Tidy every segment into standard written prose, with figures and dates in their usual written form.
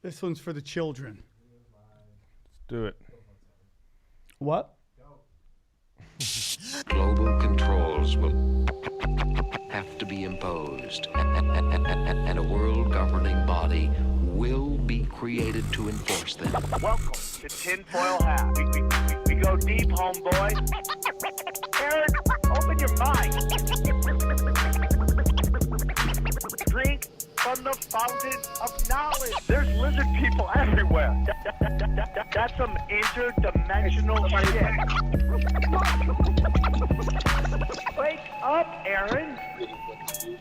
This one's for the children. Let's do it. What? Global controls will have to be imposed, and a world governing body will be created to enforce them. Welcome to Tinfoil Hat. We go deep, homeboy. Aaron, open your mind. Drink from the fountain of knowledge. There's lizard people everywhere. That's some interdimensional shit. Wake up, Aaron.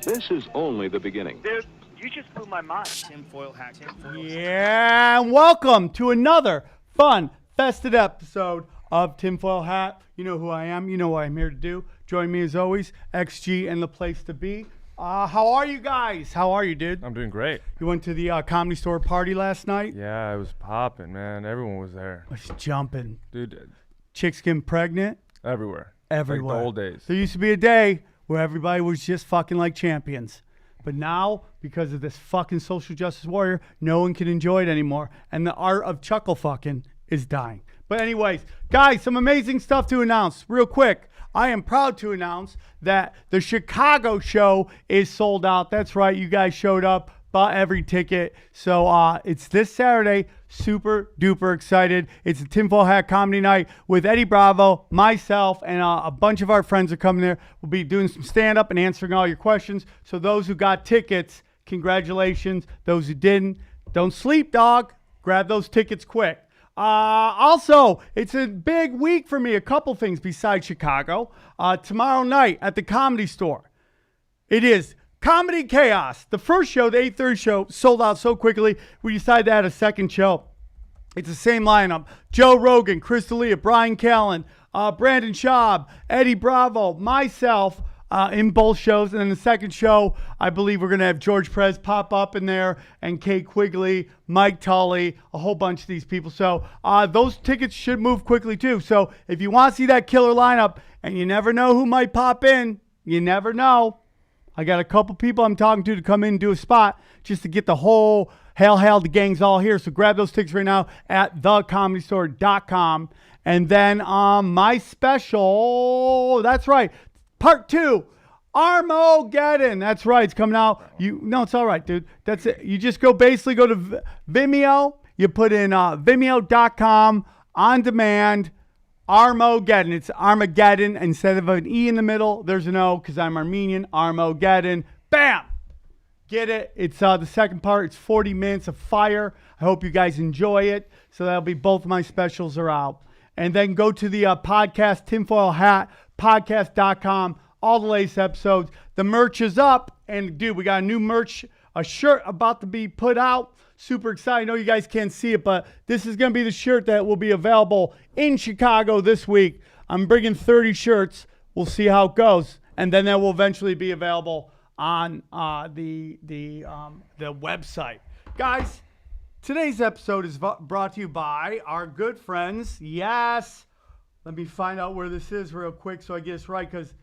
This is only the beginning. Dude, you just blew my mind. Tinfoil Hat. Yeah, and welcome to another fun, festive episode of Tinfoil Hat. You know who I am. You know what I'm here to do. Join me as always, XG and the place to be. How are you guys? How are you, dude? I'm doing great. You went to the Comedy Store party last night? Yeah, it was popping, man. Everyone was there. I was jumping. Dude, Chicks getting pregnant? everywhere. Everywhere. Like the old days. There used to be a day where everybody was just fucking like champions. But now, because of this fucking social justice warrior, no one can enjoy it anymore. And the art of chuckle fucking is dying. But anyways, guys, some amazing stuff to announce. Real quick, I am proud to announce that the Chicago show is sold out. That's right, you guys showed up, bought every ticket. So it's this Saturday. Super duper excited. It's a Tinfoil Hat comedy night with Eddie Bravo, myself, and a bunch of our friends are coming there. We'll be doing some stand-up and answering all your questions. So those who got tickets, congratulations. Those who didn't, don't sleep, dog. Grab those tickets quick. Also, it's a big week for me. A couple things besides Chicago. Tomorrow night at the Comedy Store, it is Comedy Chaos. The first show, the 8:30 show, sold out so quickly, we decided to add a second show. It's the same lineup. Joe Rogan, Chris D'Elia, Brian Callen, Brandon Schaub, Eddie Bravo, myself in both shows. And then the second show, I believe we're going to have George Perez pop up in there and Kate Quigley, Mike Tully, a whole bunch of these people. So those tickets should move quickly too. So if you want to see that killer lineup and you never know who might pop in, you never know. I got a couple people I'm talking to come in and do a spot just to get the whole hail, the gang's all here. So grab those tickets right now at thecomedystore.com. And then my special, that's right, part 2, Armageddon. That's right, it's coming out. No, it's all right, dude. That's it. You just go to Vimeo. You put in vimeo.com on demand. Armageddon. It's Armageddon. Instead of an E in the middle, there's an O because I'm Armenian. Armageddon. Bam! Get it? It's the second part. It's 40 minutes of fire. I hope you guys enjoy it. So that'll be both my specials are out. And then go to the podcast, Tinfoil Hat, podcast.com. All the latest episodes. The merch is up. And, dude, we got a new merch, a shirt about to be put out. Super excited. I know you guys can't see it, but this is going to be the shirt that will be available in Chicago this week. I'm bringing 30 shirts. We'll see how it goes. And then that will eventually be available on the website. Guys, today's episode is brought to you by our good friends. Yes. Let me find out where this is real quick so I get this right, because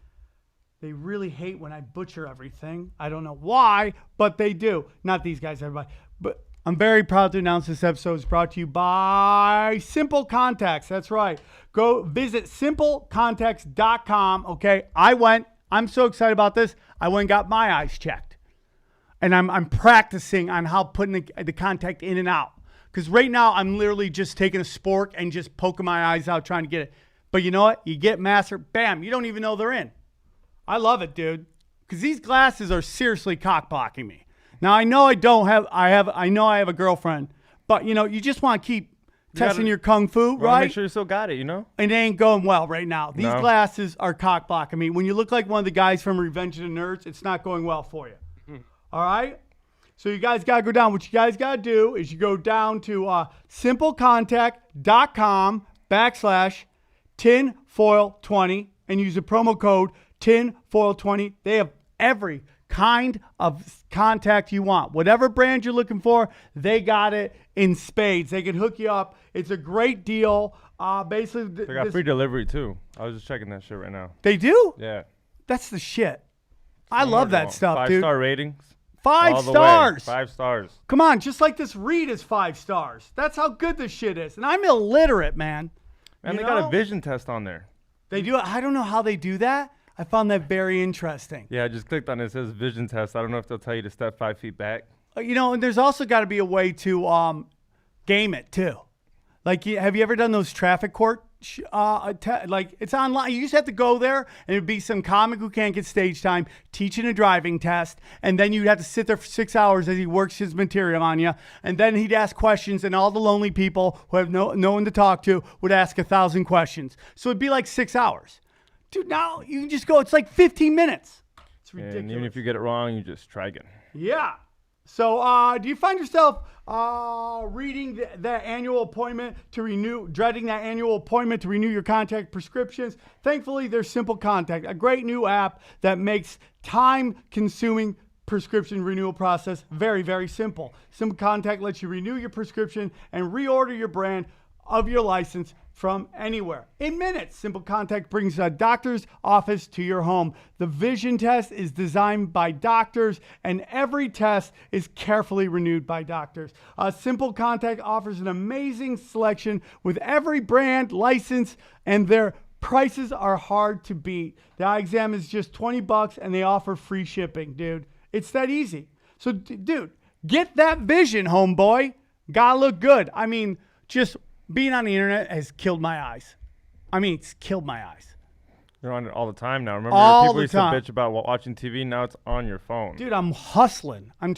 they really hate when I butcher everything. I don't know why, but they do. Not these guys, everybody. But I'm very proud to announce this episode is brought to you by Simple Contacts. That's right. Go visit simplecontacts.com. Okay, I'm so excited about this. I went and got my eyes checked. And I'm practicing on how putting the contact in and out. Because right now, I'm literally just taking a spork and just poking my eyes out trying to get it. But you know what? You get master, bam, you don't even know they're in. I love it, dude. Because these glasses are seriously cock blocking me. Now, I know I have a girlfriend, but, you just want to keep testing your kung fu, right? Make sure you still got it, And it ain't going well right now. These glasses are cock blocking me. When you look like one of the guys from Revenge of the Nerds, it's not going well for you. All right? So you guys got to go down. What you guys got to do is you go down to simplecontact.com/tinfoil20 and use the promo code tinfoil20. They have every kind of contact you want. Whatever brand you're looking for, they got it in spades. They can hook you up. It's a great deal. Basically, they got free delivery too. I was just checking that shit right now. They do? Yeah. That's the shit. I love that stuff, dude. 5-star ratings. 5 All the way. stars. 5 stars. Come on, just like this read is 5 stars. That's how good this shit is. And I'm illiterate, man. And You they got know? a vision test on there. They do. I don't know how they do that. I found that very interesting. Yeah, I just clicked on it. It says vision test. I don't know if they'll tell you to step 5 feet back. You know, and there's also got to be a way to game it too. Like, have you ever done those traffic court? Like, it's online. You just have to go there, and it'd be some comic who can't get stage time teaching a driving test, and then you'd have to sit there for 6 hours as he works his material on you, and then he'd ask questions, and all the lonely people who have no one to talk to would ask 1,000 questions. So it'd be like 6 hours. Dude, now you can just go. It's like 15 minutes. It's ridiculous. And even if you get it wrong, you just try again. Yeah. So, do you find yourself dreading that annual appointment to renew your contact prescriptions? Thankfully, there's Simple Contact, a great new app that makes time-consuming prescription renewal process very, very simple. Simple Contact lets you renew your prescription and reorder your brand of your license from anywhere. In minutes, Simple Contact brings a doctor's office to your home. The vision test is designed by doctors, and every test is carefully renewed by doctors. Simple Contact offers an amazing selection with every brand, license, and their prices are hard to beat. The eye exam is just $20, and they offer free shipping, dude. It's that easy. So, dude, get that vision, homeboy. Gotta look good. I mean, just being on the internet has killed my eyes. I mean, it's killed my eyes. You're on it all the time now. Remember, All people the used time. to bitch about watching TV. Now it's on your phone. Dude, I'm hustling. I'm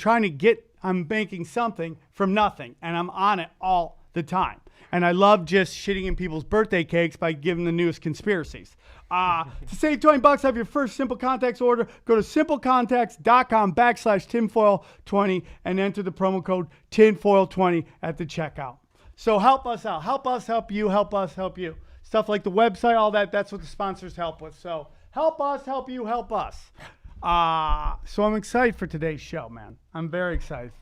making something from nothing, and I'm on it all the time. And I love just shitting in people's birthday cakes by giving the newest conspiracies. To save $20 off your first Simple Contacts order, go to simplecontacts.com/tinfoil20 and enter the promo code tinfoil20 at the checkout. So help us out. Help us help you. Help us help you. Stuff like the website, all that, that's what the sponsors help with. So help us help you, help us. So I'm excited for today's show, man. I'm very excited.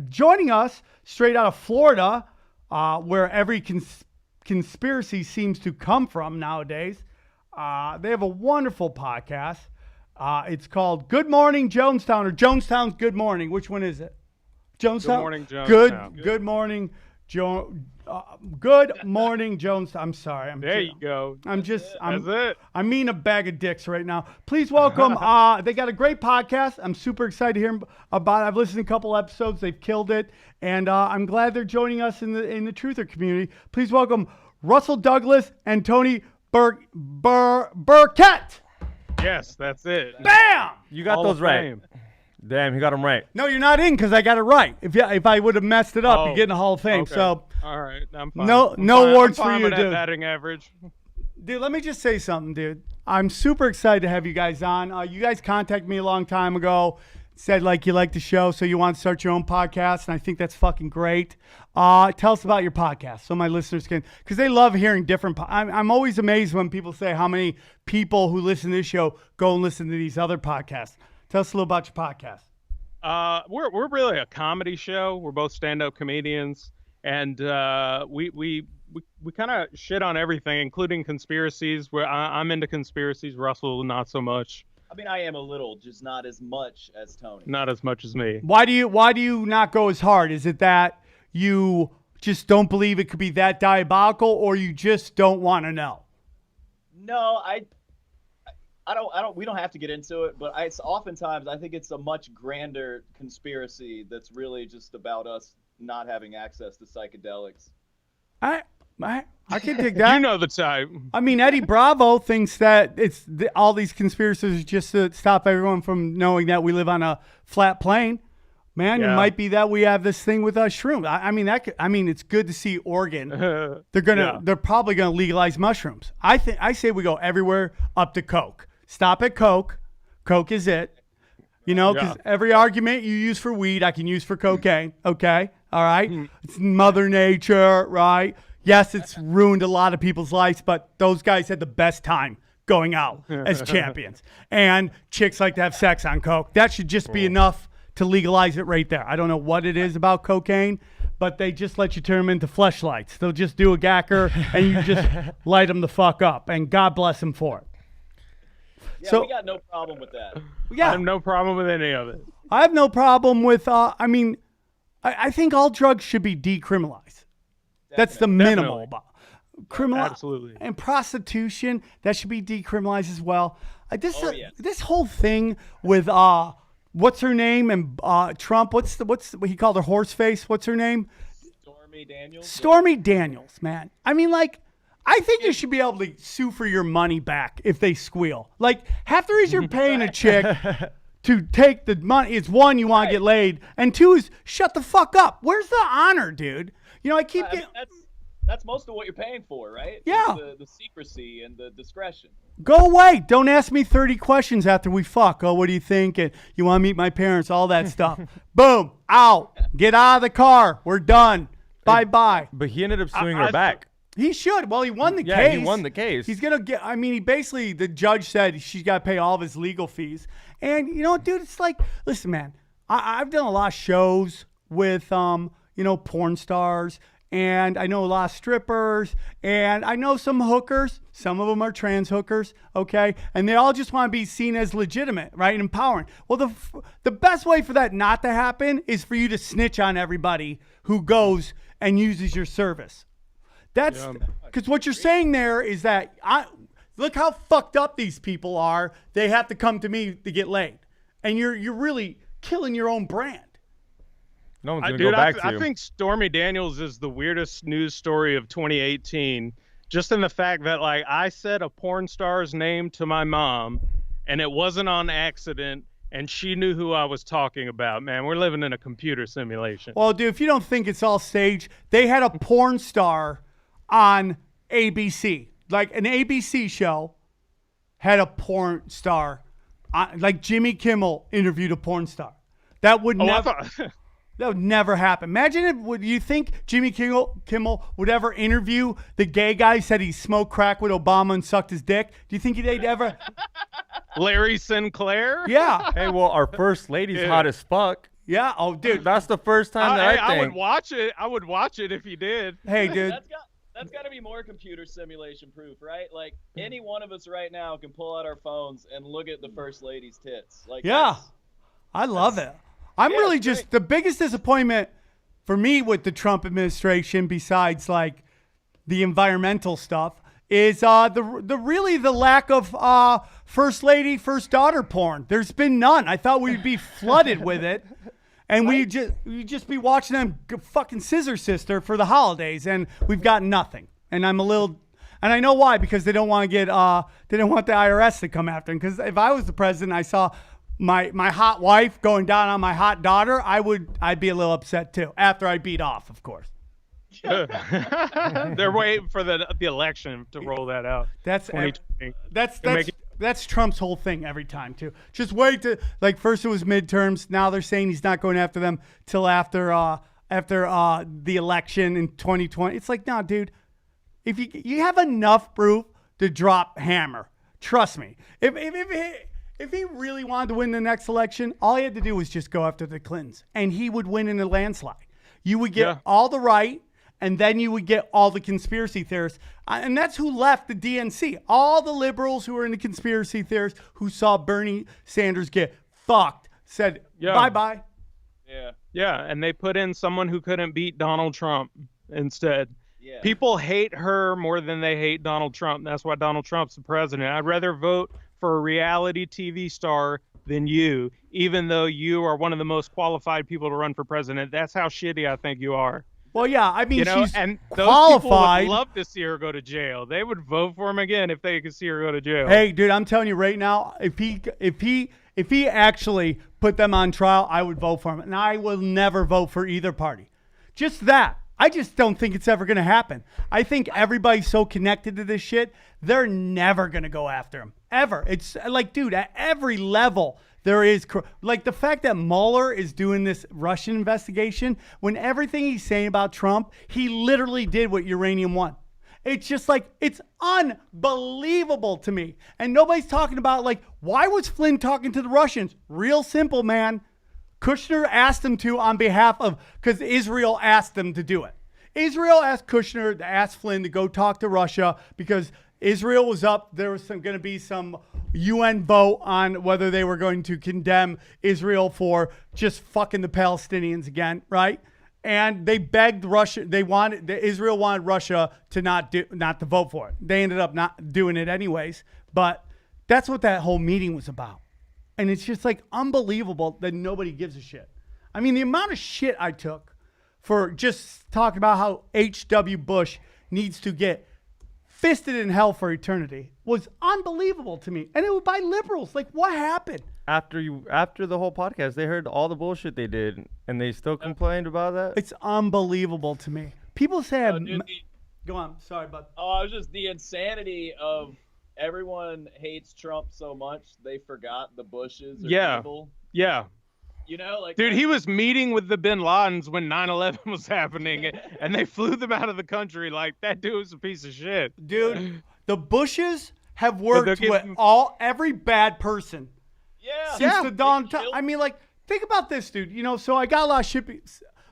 Joining us straight out of Florida, where every conspiracy seems to come from nowadays, they have a wonderful podcast. It's called Good Morning Jonestown, or Jonestown's Good Morning. Which one is it? Jonestown? Good morning, Jonestown. Good morning, Good morning, Jones. I'm sorry. There you go. That's it. I'm eating a bag of dicks right now. Please welcome. They got a great podcast. I'm super excited to hear about it. I've listened to a couple episodes. They've killed it, and I'm glad they're joining us in the truther community. Please welcome Russell Douglas and Tony Burkett. Yes, that's it. Bam! You got Hall those of right. Fame. Damn, he got them right. No, you're not in because I got it right. If I would have messed it up, you get in the Hall of Fame. Okay. So all right, I'm fine. no I'm awards fine for you, with that dude. batting average. Dude, let me just say something, dude. I'm super excited to have you guys on. You guys contacted me a long time ago, said like you like the show, so you want to start your own podcast, and I think that's fucking great. Tell us about your podcast so my listeners can, because they love hearing different. I'm always amazed when people say how many people who listen to this show go and listen to these other podcasts. Tell us a little about your podcast. We're really a comedy show. We're both stand-up comedians, and we kind of shit on everything, including conspiracies. Where I'm into conspiracies, Russell not so much. I mean, I am a little, just not as much as Tony. Not as much as me. Why do you not go as hard? Is it that you just don't believe it could be that diabolical, or you just don't want to know? No, I don't. We don't have to get into it, but oftentimes I think it's a much grander conspiracy that's really just about us not having access to psychedelics. I can dig that. You know the type. I mean, Eddie Bravo thinks that all these conspiracies are just to stop everyone from knowing that we live on a flat plane. Man, Yeah. It might be that we have this thing with shrooms. I mean, it's good to see Oregon. They're probably gonna legalize mushrooms. I say we go everywhere up to Coke. Stop at Coke. Coke is it. You know, because every argument you use for weed, I can use for cocaine. Okay, all right. It's Mother Nature, right? Yes, it's ruined a lot of people's lives, but those guys had the best time going out as champions. And chicks like to have sex on Coke. That should just be enough to legalize it right there. I don't know what it is about cocaine, but they just let you turn them into fleshlights. They'll just do a gacker, and you just light them the fuck up. And God bless them for it. Yeah, So- we got no problem with that. I Yeah, have no problem with any of it. I have no problem with. I mean, I think all drugs should be decriminalized. That's the minimal. Criminal Absolutely. and prostitution, that should be decriminalized as well. Yeah. This whole thing with what's her name and Trump. What's what he called her, horseface? What's her name? Stormy Daniels. Stormy Daniels, man. I mean, like, I think you should be able to sue for your money back if they squeal. Like, half the reason you're paying a chick to take the money is, one, you want to get laid, and two is shut the fuck up. Where's the honor, dude? You know, I keep getting. That's most of what you're paying for, right? Yeah. The secrecy and the discretion. Go away. Don't ask me 30 questions after we fuck. Oh, what do you think? And you want to meet my parents? All that stuff. Boom. Out. Get out of the car. We're done. Bye-bye. But he ended up suing her back. He should. Well, he won the Yeah, case. he won the case. He's going to get, I mean, the judge said she's got to pay all of his legal fees. And, you know, dude, it's like, listen, man, I've done a lot of shows with, porn stars. And I know a lot of strippers, and I know some hookers. Some of them are trans hookers, okay? And they all just want to be seen as legitimate, right, and empowering. Well, the best way for that not to happen is for you to snitch on everybody who goes and uses your service. That's because what you're saying there is that look how fucked up these people are. They have to come to me to get laid, and you're really killing your own brand. No one's going to go back to you. I think Stormy Daniels is the weirdest news story of 2018, just in the fact that, like, I said a porn star's name to my mom, and it wasn't on accident, and she knew who I was talking about. Man, we're living in a computer simulation. Well, dude, if you don't think it's all staged, they had a porn star on ABC. Like, an ABC show had a porn star. Like, Jimmy Kimmel interviewed a porn star. That would never... That would never happen. Imagine if, would you think Jimmy Kimmel would ever interview the gay guy who said he smoked crack with Obama and sucked his dick? Do you think they'd ever? Larry Sinclair? Yeah. Hey, well, our first lady's hot as fuck. Yeah. Oh, dude. That's the first time that I I would think. watch it. I would watch it if he did. Hey, dude. That's got to be more computer simulation proof, right? Like, any one of us right now can pull out our phones and look at the first lady's tits. Like, Yeah. I love it. I'm really it's just great. the biggest disappointment for me with the Trump administration, besides like the environmental stuff, is the lack of first lady, first daughter porn. There's been none. I thought we'd be flooded with it, and we'd just be watching them fucking scissor sister for the holidays, and we've got nothing. And I'm a little. And I know why, because they don't want to get they don't want the IRS to come after them. Because if I was the president, I saw my hot wife going down on my hot daughter, I'd be a little upset too. After I beat off, of course. They're waiting for the election to roll that out. That's 2020. That's Trump's whole thing every time too. Just wait to, like, first it was midterms. Now they're saying he's not going after them till after the election in 2020. It's like, no, dude. If you have enough proof to drop hammer, trust me. If he really wanted to win the next election, all he had to do was just go after the Clintons, and he would win in a landslide. You would get all the right, and then you would get all the conspiracy theorists. And that's who left the DNC. All the liberals who were into conspiracy theorists who saw Bernie Sanders get fucked said, bye-bye. Yeah. Yeah, and they put in someone who couldn't beat Donald Trump instead. Yeah. People hate her more than they hate Donald Trump. That's why Donald Trump's the president. I'd rather vote for a reality TV star than you, even though you are one of the most qualified people to run for president. That's how shitty I think you are. Well, yeah, I mean, she's and those qualified. people would love to see her go to jail. They would vote for him again if they could see her go to jail. Hey, dude, I'm telling you right now, if he actually put them on trial, I would vote for him, and I will never vote for either party. Just that. I just don't think it's ever going to happen. I think everybody's so connected to this shit, they're never going to go after him. Ever. It's like, dude, at every level, there is, like, the fact that Mueller is doing this Russian investigation, when everything he's saying about Trump, he literally did what Uranium One. It's just like, it's unbelievable to me. And nobody's talking about, like, why was Flynn talking to the Russians? Real simple, man. Kushner asked him to on behalf of, because Israel asked them to do it. Israel asked Kushner to ask Flynn to go talk to Russia because Israel was up. There was going to be some UN vote on whether they were going to condemn Israel for just fucking the Palestinians again, right? And they begged Russia. Israel wanted Russia to not to vote for it. They ended up not doing it anyways. But that's what that whole meeting was about. And it's just like unbelievable that nobody gives a shit. I mean, the amount of shit I took for just talking about how H.W. Bush needs to get fisted in hell for eternity was unbelievable to me. And it was by liberals. Like, what happened? After the whole podcast, they heard all the bullshit they did, and they still complained about that. It's unbelievable to me. People say, go on. Sorry, bud. Oh, it was just the insanity of everyone hates Trump so much they forgot the Bushes are evil. Yeah. You know, like, dude, he was meeting with the Bin Ladens when 9/11 was happening, and they flew them out of the country. Like, that dude was a piece of shit. Dude, the Bushes have worked with every bad person. Yeah. Since the dawn time. I mean, like, think about this, dude. You know, so I got a lot of shit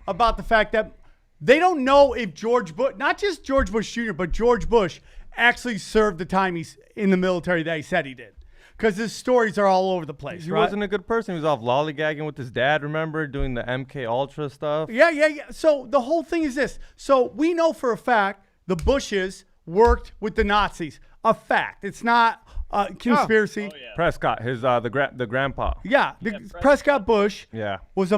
about the fact that they don't know if George Bush, not just George Bush Jr., but George Bush actually served the time he's in the military that he said he did. Because his stories are all over the place, He right? wasn't a good person. He was off lollygagging with his dad, remember? Doing the MK Ultra stuff. Yeah. So the whole thing is this. So we know for a fact the Bushes worked with the Nazis. A fact. It's not a conspiracy. Oh, yeah. Prescott, his the grandpa. Yeah. Prescott Bush Yeah. was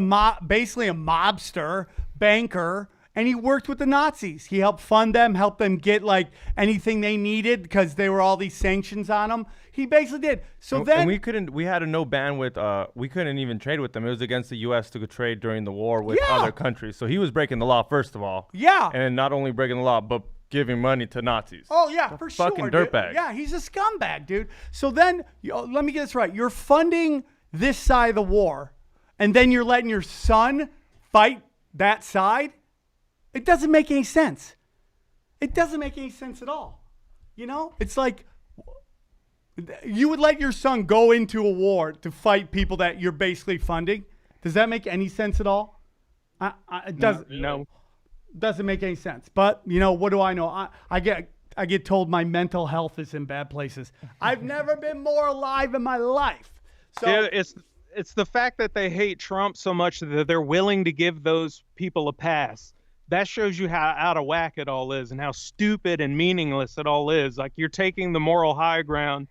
basically a mobster, banker, and he worked with the Nazis. He helped fund them, helped them get like anything they needed because there were all these sanctions on them. He basically did. So then we had a no bandwidth. We couldn't even trade with them. It was against the U.S. to trade during the war with other countries. So he was breaking the law first of all. Yeah. And not only breaking the law, but giving money to Nazis. Oh yeah, for sure. Fucking dirtbag. Yeah, he's a scumbag, dude. So then, let me get this right. You're funding this side of the war, and then you're letting your son fight that side. It doesn't make any sense. It doesn't make any sense at all. You know, it's like you would let your son go into a war to fight people that you're basically funding. Does that make any sense at all? It doesn't. No. Doesn't make any sense. But you know, what do I know? I get told my mental health is in bad places. I've never been more alive in my life. So Yeah, it's the fact that they hate Trump so much that they're willing to give those people a pass. That shows you how out of whack it all is and how stupid and meaningless it all is. Like, you're taking the moral high ground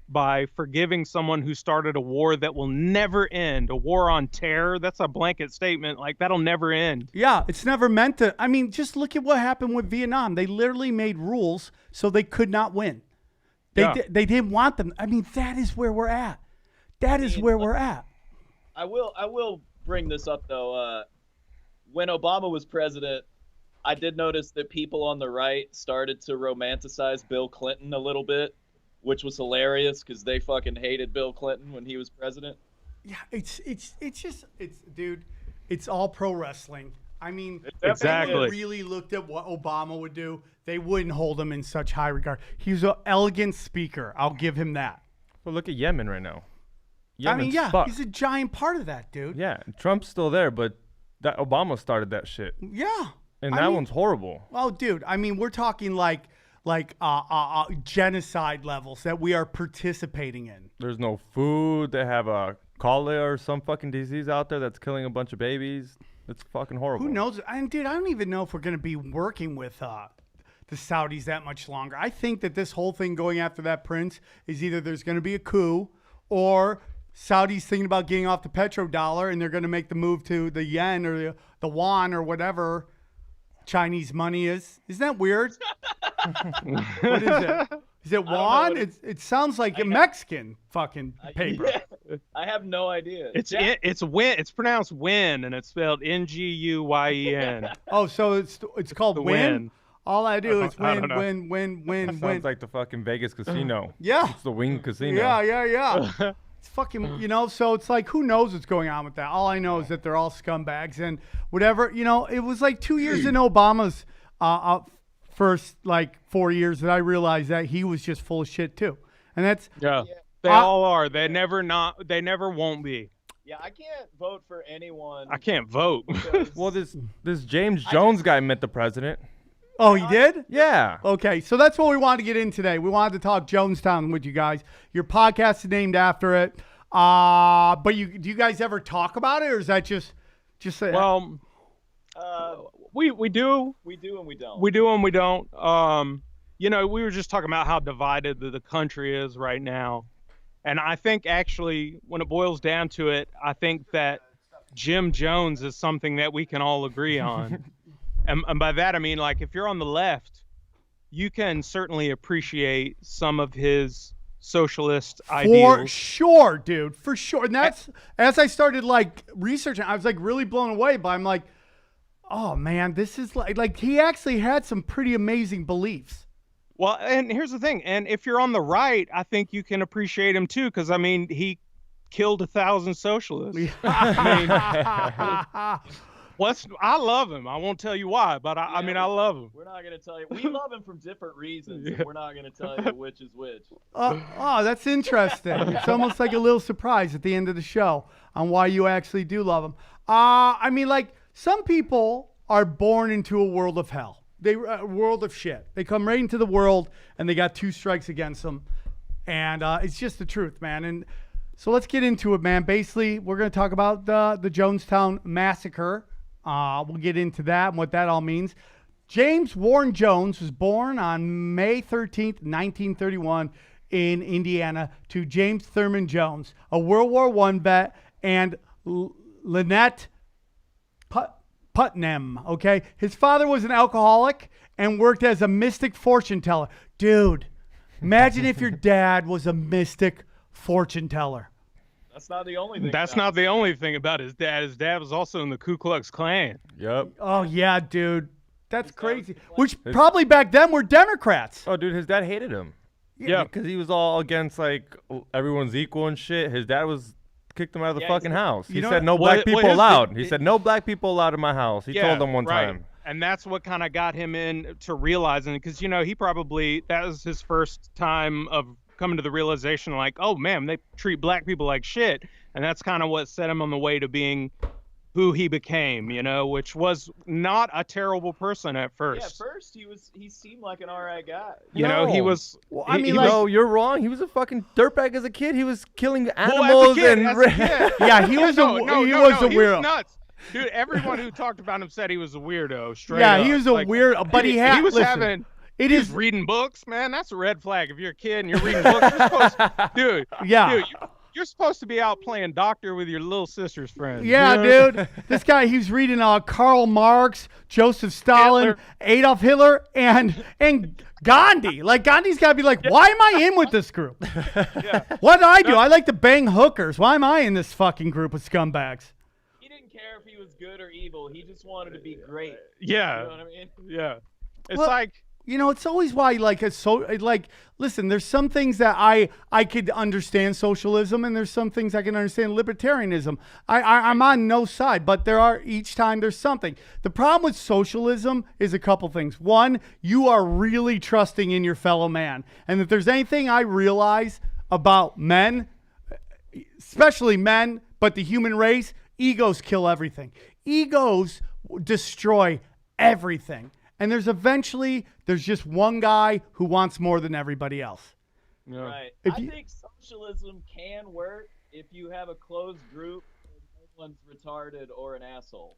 by forgiving someone who started a war that will never end. A war on terror, that's a blanket statement. Like, that'll never end. yeah, it's never meant to. I mean, just look at what happened with Vietnam. They literally made rules so they could not win. They didn't want them. I mean, that is where we're at. That is where we're at. I will bring this up though. When Obama was president, I did notice that people on the right started to romanticize Bill Clinton a little bit, which was hilarious because they fucking hated Bill Clinton when he was president. Yeah, it's dude, it's all pro wrestling. I mean, Exactly. If they really looked at what Obama would do, they wouldn't hold him in such high regard. He's an elegant speaker. I'll give him that. Well, look at Yemen right now. I mean, Yemen's yeah, fucked. he's a giant part of that, dude. Yeah, Trump's still there, but that Obama started that shit, Yeah. and I that mean, one's horrible. Oh, dude, I mean, we're talking like genocide levels that we are participating in. There's no food. They have a cholera or some fucking disease out there that's killing a bunch of babies. It's fucking horrible. Who knows? And dude, I don't even know if we're going to be working with the Saudis that much longer. I think that this whole thing going after that prince is either there's going to be a coup or Saudis thinking about getting off the petrodollar and they're going to make the move to the yen or the yuan or whatever Chinese money is. Isn't that weird? What is it? Is it yuan? It sounds like a Mexican fucking paper. Yeah, I have no idea. It's win. It's pronounced win, and it's spelled Nguyen. Oh, so it's called The win? win. All I do is I win, don't know. win. Sounds like the fucking Vegas casino. Yeah. It's the Wing Casino. Yeah. It's fucking, so it's like, who knows what's going on with that? All I know is that they're all scumbags and whatever, it was like 2 years in Obama's first, 4 years that I realized that he was just full of shit too. And that's, Yeah, they all are. They never won't be. Yeah, I can't vote for anyone. I can't vote. because- Well, this James Jones guy met the president. Oh, he did? Yeah. Okay, so that's what we wanted to get in today. We wanted to talk Jonestown with you guys. Your podcast is named after it. But do you guys ever talk about it, or is that just Well, we do. We do and we don't. We do and we don't. We were just talking about how divided the country is right now. And I think actually, when it boils down to it, I think that Jim Jones is something that we can all agree on. and by that, I mean, like, if you're on the left, you can certainly appreciate some of his socialist ideals. For sure, dude. For sure. And that's, as I started, like, researching, I was, like, really blown away by, I'm like, oh, man, this is, like he actually had some pretty amazing beliefs. Well, and here's the thing. And if you're on the right, I think you can appreciate him too, because I mean, he killed 1,000 socialists. I love him. I won't tell you why, but I mean, I love him. We're not going to tell you. We love him from different reasons. And we're not going to tell you which is which. Oh, that's interesting. It's almost like a little surprise at the end of the show on why you actually do love him. I mean, like, some people are born into a world of hell. A world of shit. They come right into the world and they got 2 strikes against them. And it's just the truth, man. And so let's get into it, man. Basically, we're going to talk about the Jonestown Massacre. We'll get into that and what that all means. James Warren Jones was born on May 13th, 1931 in Indiana to James Thurman Jones, a World War I vet, and Lynette Putnam, okay? His father was an alcoholic and worked as a mystic fortune teller. Dude, imagine if your dad was a mystic fortune teller. That's not the only thing. That's not the only thing about his dad. His dad was also in the Ku Klux Klan. Yep. Oh, yeah, dude. That's crazy. Which probably back then were Democrats. Oh, dude, his dad hated him. Yeah. Because he was all against, like, everyone's equal and shit. His dad kicked him out of the fucking house. He said no black people allowed. He said no black people allowed in my house. He told them one time. And that's what kind of got him into realizing, because, he probably, that was his first time of coming to the realization, like, oh, man, they treat black people like shit. And that's kind of what set him on the way to being who he became, which was not a terrible person at first. Yeah, at first he seemed like an all right guy. He was. Well, No, you're wrong. He was a fucking dirtbag as a kid. He was killing animals as a kid. Yeah, he was a weirdo. He was nuts. Dude, everyone who talked about him said he was a weirdo. Straight up. He was a weirdo. But he was reading books, man. That's a red flag. If you're a kid and you're reading books, you're supposed to, dude. You're supposed to be out playing doctor with your little sister's friends. Yeah, dude. This guy, he was reading Karl Marx, Joseph Stalin, Adolf Hitler, and Gandhi. Like, Gandhi's got to be like, why am I in with this group? What do I do? I like to bang hookers. Why am I in this fucking group of scumbags? He didn't care if he was good or evil. He just wanted to be great. Yeah. You know what I mean? Yeah. It's like... it's always why, listen, there's some things that I could understand socialism, and there's some things I can understand libertarianism. I'm on no side, but each time there's something. The problem with socialism is a couple things. One, you are really trusting in your fellow man. And if there's anything I realize about men, especially men, but the human race, egos kill everything. Egos destroy everything. And there's just one guy who wants more than everybody else. Yeah. Right. I think socialism can work if you have a closed group and no one's retarded or an asshole.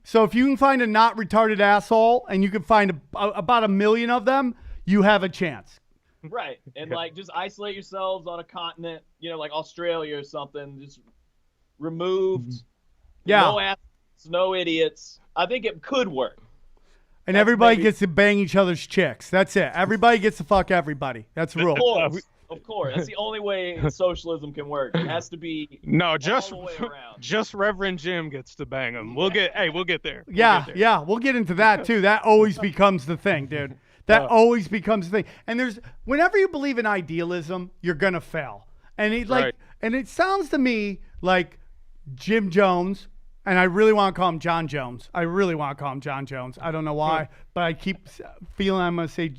So if you can find a not retarded asshole and you can find about 1 million of them, you have a chance. Right. And just isolate yourselves on a continent, like Australia or something, just removed. Yeah. No assholes, no idiots. I think it could work. And everybody gets to bang each other's chicks. That's it. Everybody gets to fuck everybody. That's the rule. Of course. That's the only way socialism can work. It has to be just all the way around. Just Reverend Jim gets to bang them. We'll get there. Yeah. We'll get into that too. That always becomes the thing, dude. That always becomes the thing. And whenever you believe in idealism, you're gonna fail. And and it sounds to me like Jim Jones. And I really want to call him John Jones. I don't know why, but I keep feeling I'm going to say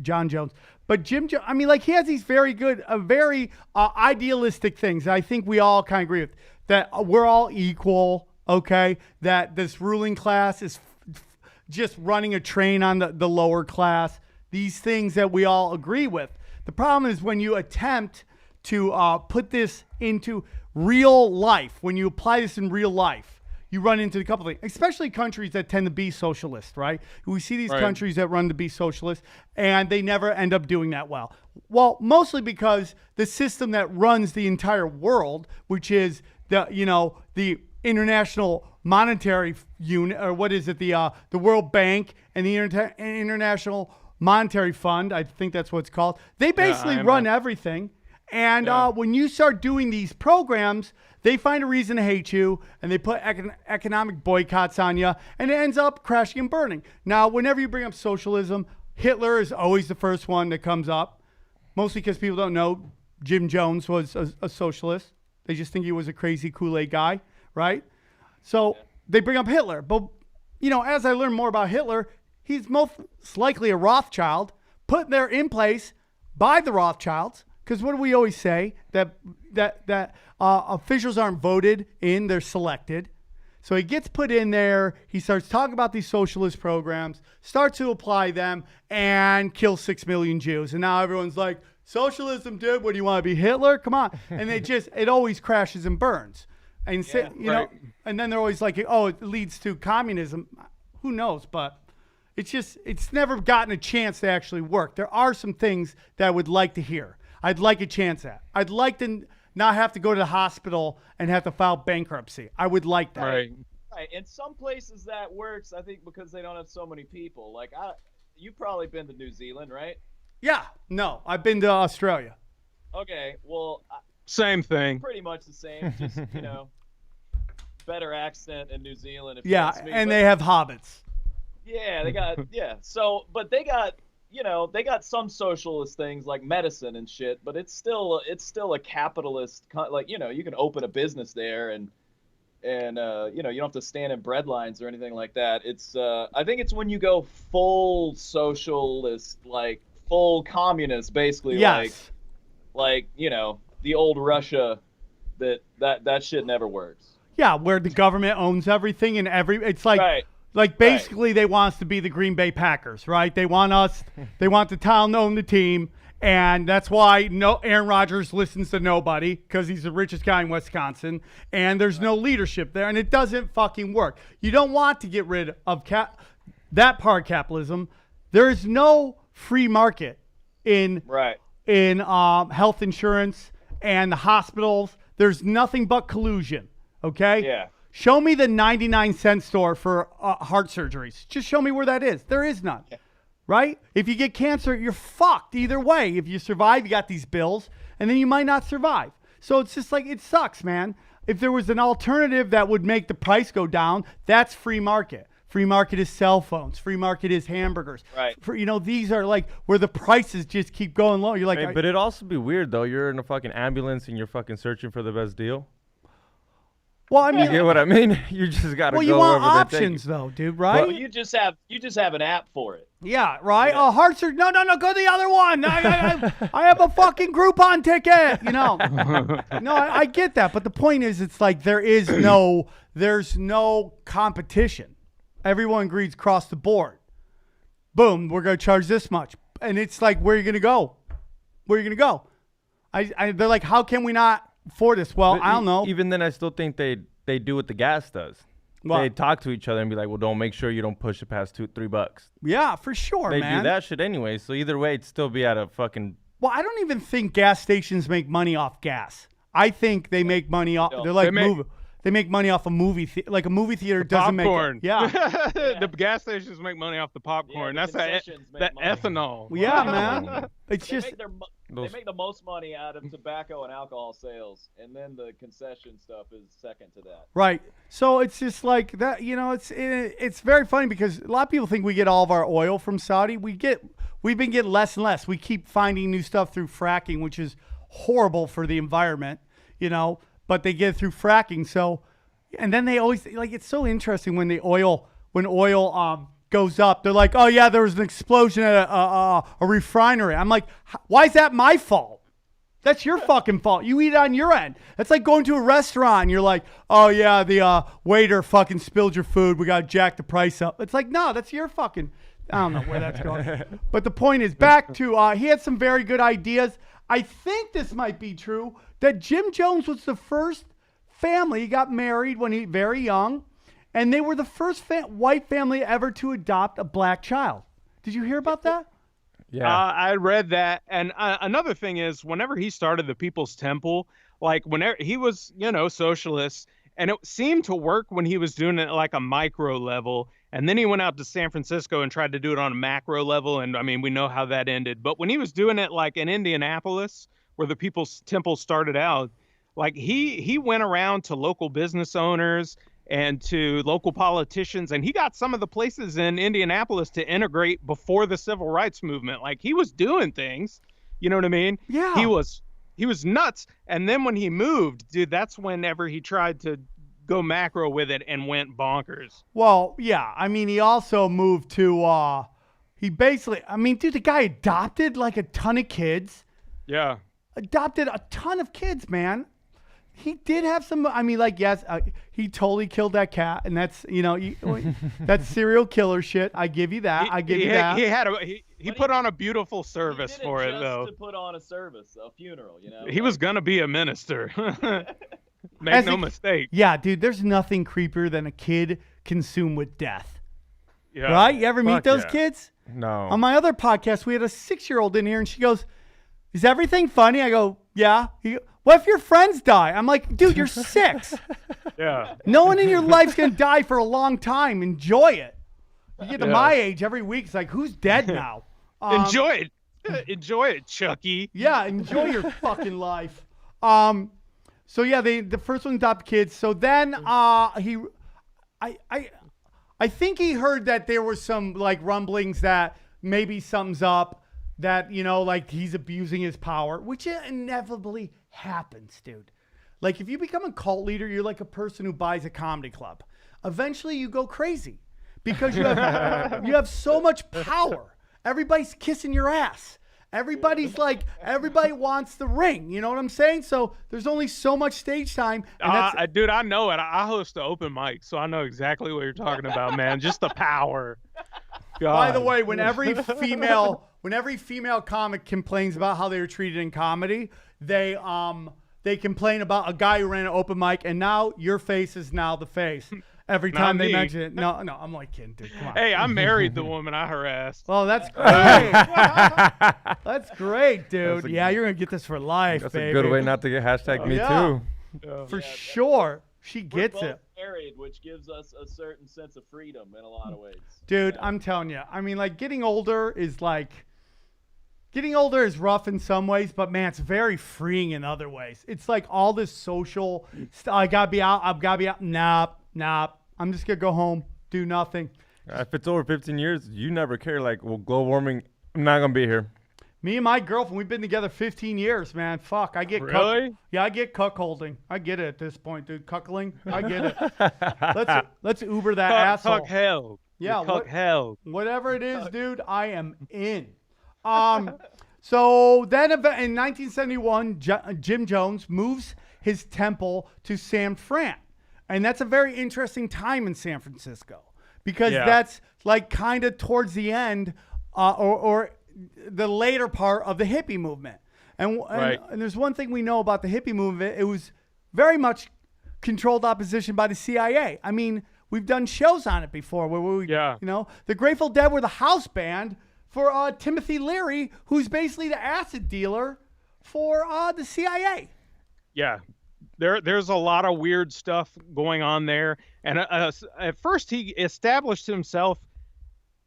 John Jones. But he has these very idealistic things that I think we all kind of agree with. That we're all equal, okay? That this ruling class is just running a train on the lower class, these things that we all agree with. The problem is when you attempt to put this into real life, when you apply this in real life, you run into a couple things, especially countries that tend to be socialist, right? We see these countries that run to be socialist, and they never end up doing that well. Well, mostly because the system that runs the entire world, which is the International Monetary Unit, or what is it, the World Bank and the International Monetary Fund, I think that's what it's called. They basically run everything. And when you start doing these programs, they find a reason to hate you, and they put economic boycotts on you, and it ends up crashing and burning. Now, whenever you bring up socialism, Hitler is always the first one that comes up, mostly because people don't know Jim Jones was a socialist. They just think he was a crazy Kool-Aid guy, right? So they bring up Hitler. But, as I learn more about Hitler, he's most likely a Rothschild put there in place by the Rothschilds. Because what do we always say? That officials aren't voted in, they're selected. So he gets put in there, he starts talking about these socialist programs, starts to apply them, and kills 6 million Jews. And now everyone's like, socialism, dude, what do you want to be, Hitler? Come on. And it always crashes and burns. And, and then they're always like, oh, it leads to communism. Who knows? But it's never gotten a chance to actually work. There are some things that I would like to hear. I'd like a chance at. I'd like to not have to go to the hospital and have to file bankruptcy. I would like that. Right. In some places that works, I think, because they don't have so many people. Like, you've probably been to New Zealand, right? Yeah. No, I've been to Australia. Okay. Well, same thing. Pretty much the same. Just, better accent in New Zealand. If yeah, you ask me. And they have hobbits. Yeah, they got, So, but they got, they got some socialist things like medicine and shit, but it's still a capitalist, like, you can open a business there and you don't have to stand in bread lines or anything like that. It's, I think it's when you go full socialist, like full communist, basically, yes. like, the old Russia, that shit never works. Yeah, where the government owns everything and it's like, right. Like, basically, they want us to be the Green Bay Packers, right? They want the town to own the team, and that's why Aaron Rodgers listens to nobody, because he's the richest guy in Wisconsin, and there's no leadership there, and it doesn't fucking work. You don't want to get rid of that part of capitalism. There is no free market in health insurance and the hospitals. There's nothing but collusion, okay? Yeah. Show me the 99-cent store for heart surgeries. Just show me where that is. There is none, right? If you get cancer, you're fucked either way. If you survive, you got these bills, and then you might not survive. So it's just like, it sucks, man. If there was an alternative that would make the price go down, that's free market. Free market is cell phones. Free market is hamburgers. Right. These are like where the prices just keep going low. You're like, hey, but it'd also be weird, though. You're in a fucking ambulance and you're fucking searching for the best deal. Well, I mean, you get what I mean? You just gotta go. Well, you want options, though, dude, right? Well, you just have an app for it. Yeah, right. Yeah. Heart surgery. No, go the other one. I have a fucking Groupon ticket. No, I get that, but the point is, it's like there's no competition. Everyone agrees across the board. Boom, we're gonna charge this much, and it's like, where are you gonna go? Where are you gonna go? They're like, how can we not afford this? Well, I don't know. Even then, I still think they do what the gas does. What? They talk to each other and be like, well, don't make sure you don't push it past $2-3. Yeah, for sure, man. They do that shit anyway, so either way, it'd still be at a fucking... Well, I don't even think gas stations make money off gas. I think they make money off... They're like they make money off a movie like a movie theater doesn't popcorn. Make yeah. The gas stations make money off the popcorn. That's that ethanol. Yeah, man. It's they make the most money out of tobacco and alcohol sales, and then the concession stuff is second to that. Right. So it's just like that, it's very funny because a lot of people think we get all of our oil from Saudi. We've been getting less and less. We keep finding new stuff through fracking, which is horrible for the environment, but they get it through fracking. So, and then they always it's so interesting when oil goes up. They're like, oh yeah, there was an explosion at a refinery. I'm like, why is that my fault? That's your fucking fault. You eat on your end. That's like going to a restaurant and you're like, oh yeah, the waiter fucking spilled your food. We got to jack the price up. It's like, no, that's your fucking, I don't know where that's going. But the point is, back to, he had some very good ideas. I think this might be true, that Jim Jones was the first family. He got married when he very young, and they were the first white family ever to adopt a black child. Did you hear about that? Yeah, I read that. And another thing is, whenever he started the People's Temple, like whenever he was, socialist, and it seemed to work when he was doing it at like a micro level. And then he went out to San Francisco and tried to do it on a macro level. And I mean, we know how that ended. But when he was doing it like in Indianapolis, where the People's Temple started out, like he went around to local business owners and to local politicians, and he got some of the places in Indianapolis to integrate before the civil rights movement. Like he was doing things, you know what I mean? Yeah. He was nuts. And then when he moved, dude, that's whenever he tried to go macro with it and went bonkers. Well, yeah. I mean, he also moved to, dude, the guy adopted like a ton of kids. Yeah. Adopted a ton of kids, man. He did have some, yes, he totally killed that cat, and that's, that's serial killer shit. I give you that. He put on a beautiful service for it, though. To put on a service, a funeral, He was going to be a minister. Make no mistake. Yeah, dude, there's nothing creepier than a kid consumed with death. Yeah. Right? You ever meet those kids? No. On my other podcast, we had a 6-year-old in here, and she goes, is everything funny? I go, yeah. What if your friends die? I'm like, dude, you're 6. Yeah. No one in your life's going to die for a long time. Enjoy it. You get to my age, every week, it's like, who's dead now? Enjoy it. Enjoy it, Chucky. Yeah, enjoy your fucking life. So, yeah, the first one adopted kids. So then I think he heard that there was some, like, rumblings that maybe something's up, that, like, he's abusing his power, which inevitably happens, dude. Like, if you become a cult leader, you're like a person who buys a comedy club. Eventually, you go crazy because you have so much power. Everybody's kissing your ass. Everybody wants the ring. You know what I'm saying? So there's only so much stage time. And dude, I know it. I host the open mic, so I know exactly what you're talking about, man. Just the power. God. By the way, when every female comic complains about how they were treated in comedy, they complain about a guy who ran an open mic, and now your face is now the face. Every time they mention it. No, I'm like kidding, dude. Come on. Hey, I married the woman I harassed. Well, that's great. That's great, dude. You're going to get this for life, that's baby. That's a good way not to get hashtag me too. Yeah. For sure. She gets We're both it. married, which gives us a certain sense of freedom in a lot of ways. Dude, I'm telling you. I mean, like, getting older is rough in some ways, but man, it's very freeing in other ways. It's like all this social stuff. I gotta be out. Nah. I'm just gonna go home, do nothing. If it's over 15 years, you never care. Like, well, global warming, I'm not gonna be here. Me and my girlfriend, we've been together 15 years, man. Fuck, I get really? I get cuckolding. I get it at this point, dude. Cuckling, I get it. Let's Uber that asshole. Cuck hell. Yeah, cuck hell. Whatever it is, dude, I am in. So then in 1971, Jim Jones moves his temple to San Fran. And that's a very interesting time in San Francisco because that's like kind of towards the end or the later part of the hippie movement. And there's one thing we know about the hippie movement. It was very much controlled opposition by the CIA. I mean, we've done shows on it before where the Grateful Dead were the house band for Timothy Leary, who's basically the acid dealer for the CIA. Yeah. There's a lot of weird stuff going on there. And at first he established himself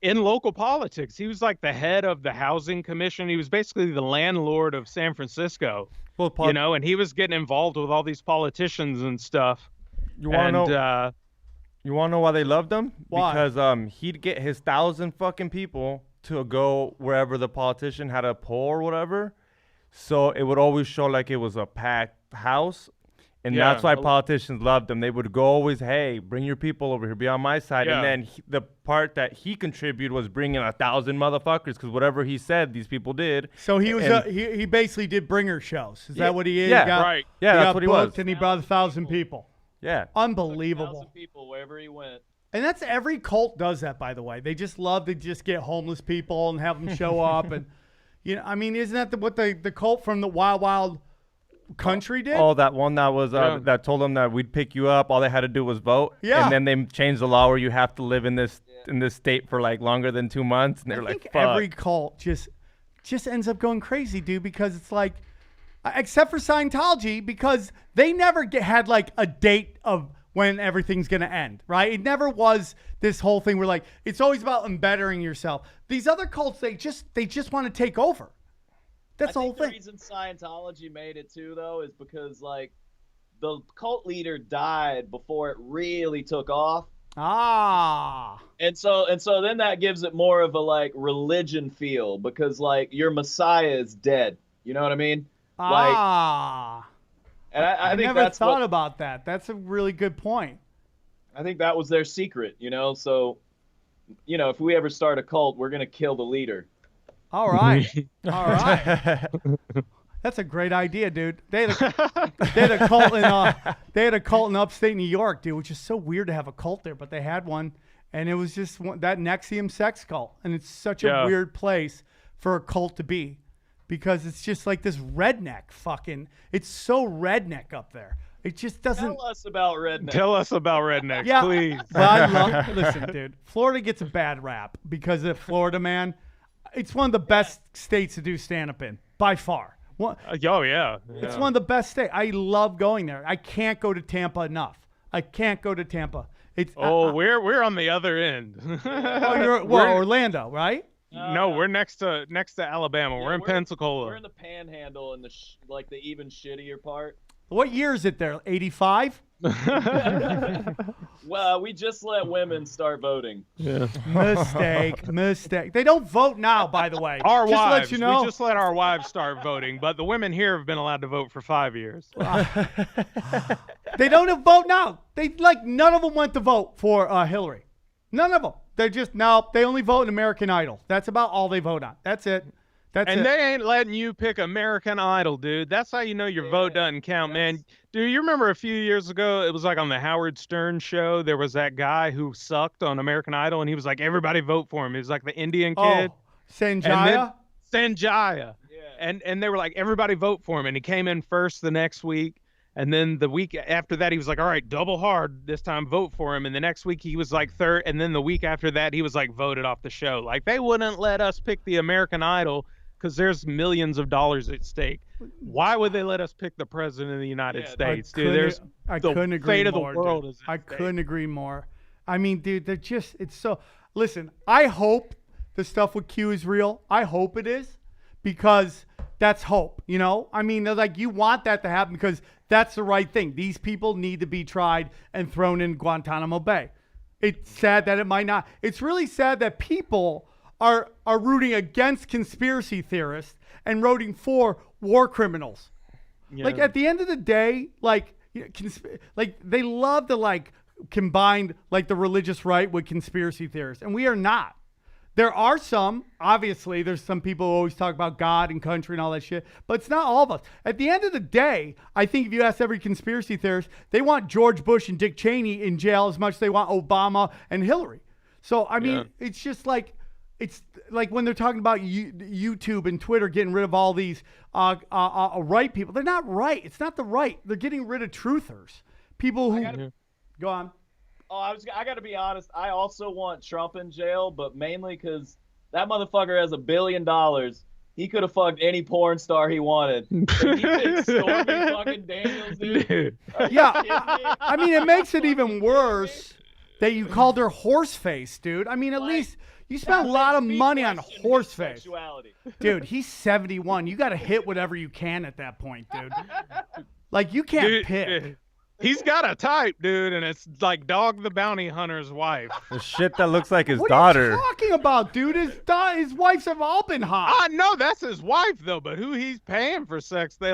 in local politics. He was like the head of the housing commission. He was basically the landlord of San Francisco, and he was getting involved with all these politicians and stuff. You want to know why they loved him? Why? Because he'd get his 1,000 fucking people to go wherever the politician had a poll or whatever. So it would always show like it was a packed house. And that's why politicians loved him. They would go always, hey, bring your people over here, be on my side. And then the part that he contributed was bringing 1,000 motherfuckers, because whatever he said, these people did. So he was he basically did bringer shows. Is that what he is? Yeah, he got, right. Yeah, he that's got what he was. And he brought 1,000 people. Yeah. Unbelievable. 1,000 people wherever he went. And that's every cult does that, by the way. They just love to just get homeless people and have them show up. And, you know, I mean, isn't that what the cult from the Wild Wild Country did? Oh, that one that was that told them that we'd pick you up. All they had to do was vote. Yeah. And then they changed the law where you have to live in this state for like longer than 2 months. And they're I like, think fuck. every cult just ends up going crazy, dude, because it's like, except for Scientology, because they never had like a date of when everything's going to end, right? It never was this whole thing where like, it's always about embedding yourself. These other cults, they just want to take over. That's the whole thing. The reason Scientology made it too, though, is because like the cult leader died before it really took off. And so then that gives it more of a like religion feel, because like your Messiah is dead. You know what I mean? And I think never thought about that. That's a really good point. I think that was their secret, you know? So, you know, if we ever start a cult, we're going to kill the leader. All right. All right. That's a great idea, dude. They had a cult in upstate New York, dude, which is so weird to have a cult there, but they had one, and it was just that NXIVM sex cult, and it's such a weird place for a cult to be, because it's just like this redneck fucking. It's so redneck up there. It just doesn't. Tell us about rednecks. Tell us about rednecks, please. But listen, dude. Florida gets a bad rap because of Florida, man. It's one of the best states to do stand-up in, by far. It's one of the best states. I love going there. I can't go to Tampa enough. I can't go to Tampa. We're on the other end. Orlando, right? No, we're next to Alabama. We're in Pensacola. We're in the Panhandle, in the the even shittier part. What year is it there? 85? Well, we just let women start voting. Yeah. Mistake. They don't vote now, by the way. Our just wives. To let you know. We just let our wives start voting, but the women here have been allowed to vote for 5 years. They don't vote now. None of them went to vote for Hillary. None of them. They only vote in American Idol. That's about all they vote on. That's it. And they ain't letting you pick American Idol, dude. That's how you know your vote doesn't count, man. Dude, you remember a few years ago, it was like on the Howard Stern show, there was that guy who sucked on American Idol, and he was like, everybody vote for him. He was like the Indian kid. Sanjaya? Sanjaya. Yeah. And they were like, everybody vote for him. And he came in first the next week. And then the week after that, he was like, all right, double hard this time, vote for him. And the next week, he was like third. And then the week after that, he was like voted off the show. Like, they wouldn't let us pick the American Idol because there's millions of dollars at stake. Why would they let us pick the president of the United States, dude? I couldn't agree fate more, of the world is I couldn't agree more. I mean, dude, it's so. Listen, I hope the stuff with Q is real. I hope it is, because that's hope, you know? I mean, like, you want that to happen because that's the right thing. These people need to be tried and thrown in Guantanamo Bay. It's sad that it might not. It's really sad that people are rooting against conspiracy theorists and rooting for war criminals. Yeah. Like, at the end of the day, they love to combine the religious right with conspiracy theorists, and we are not. There are some, obviously, there's some people who always talk about God and country and all that shit, but it's not all of us. At the end of the day, I think if you ask every conspiracy theorist, they want George Bush and Dick Cheney in jail as much as they want Obama and Hillary. So, I mean, it's just it's like when they're talking about YouTube and Twitter getting rid of all these right people. They're not right. It's not the right. They're getting rid of truthers. People who... Go on. Oh, I got to be honest. I also want Trump in jail, but mainly because that motherfucker has $1 billion. He could have fucked any porn star he wanted. He picked Stormy fucking Daniels, dude. Yeah, I mean, it makes it even worse that you called her horseface, dude. I mean, at least you spent a lot of money on horseface. Dude, he's 71. You got to hit whatever you can at that point, dude. Like, you can't pick. He's got a type, dude, and it's like Dog the Bounty Hunter's wife. The shit that looks like his daughter. What are you talking about, dude? His wives have all been hot. No, that's his wife, though, but who he's paying for sex, they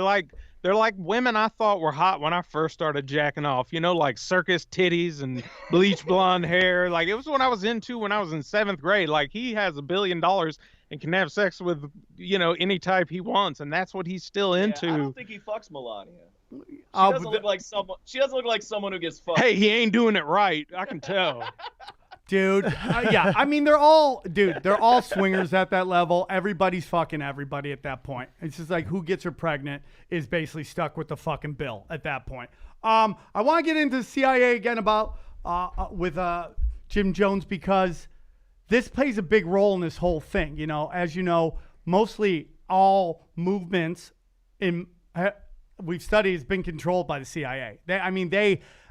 They're like women I thought were hot when I first started jacking off. You know, like circus titties and bleach blonde hair. Like, it was what I was into when I was in 7th grade. Like, he has $1 billion and can have sex with, any type he wants, and that's what he's still into. I don't think he fucks Melania. She doesn't look like someone. She doesn't look like someone who gets fucked. Hey, he ain't doing it right. I can tell. Dude, yeah, I mean, they're all swingers at that level. Everybody's fucking everybody at that point. It's just like who gets her pregnant is basically stuck with the fucking bill at that point. I want to get into the CIA again about with Jim Jones because this plays a big role in this whole thing. You know, as you know, mostly all movements we've studied has been controlled by the CIA.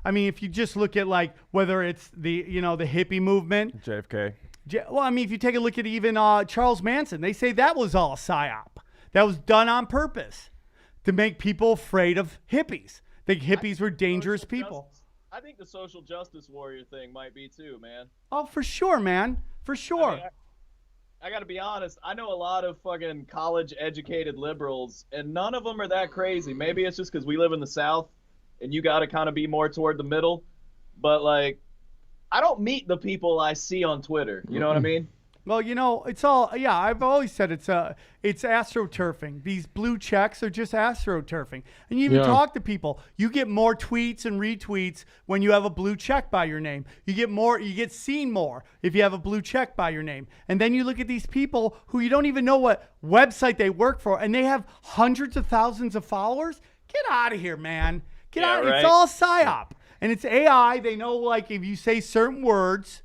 I mean, if you just look at like whether it's the hippie movement, JFK. Well, I mean, if you take a look at even Charles Manson, they say that was all a psyop. That was done on purpose to make people afraid of hippies. Think hippies were dangerous people. I think the social justice warrior thing might be too, man. Oh, for sure, man. For sure. I mean, I got to be honest. I know a lot of fucking college-educated liberals, and none of them are that crazy. Maybe it's just because we live in the South. And you got to kind of be more toward the middle. But, like, I don't meet the people I see on Twitter. You know what I mean? Well, it's all, yeah, I've always said it's astroturfing. These blue checks are just astroturfing. And you even talk to people. You get more tweets and retweets when you have a blue check by your name. You get seen more if you have a blue check by your name. And then you look at these people who you don't even know what website they work for, and they have hundreds of thousands of followers. Get out of here, man. Get out. Right. It's all psyop. And it's AI. They know, like, if you say certain words,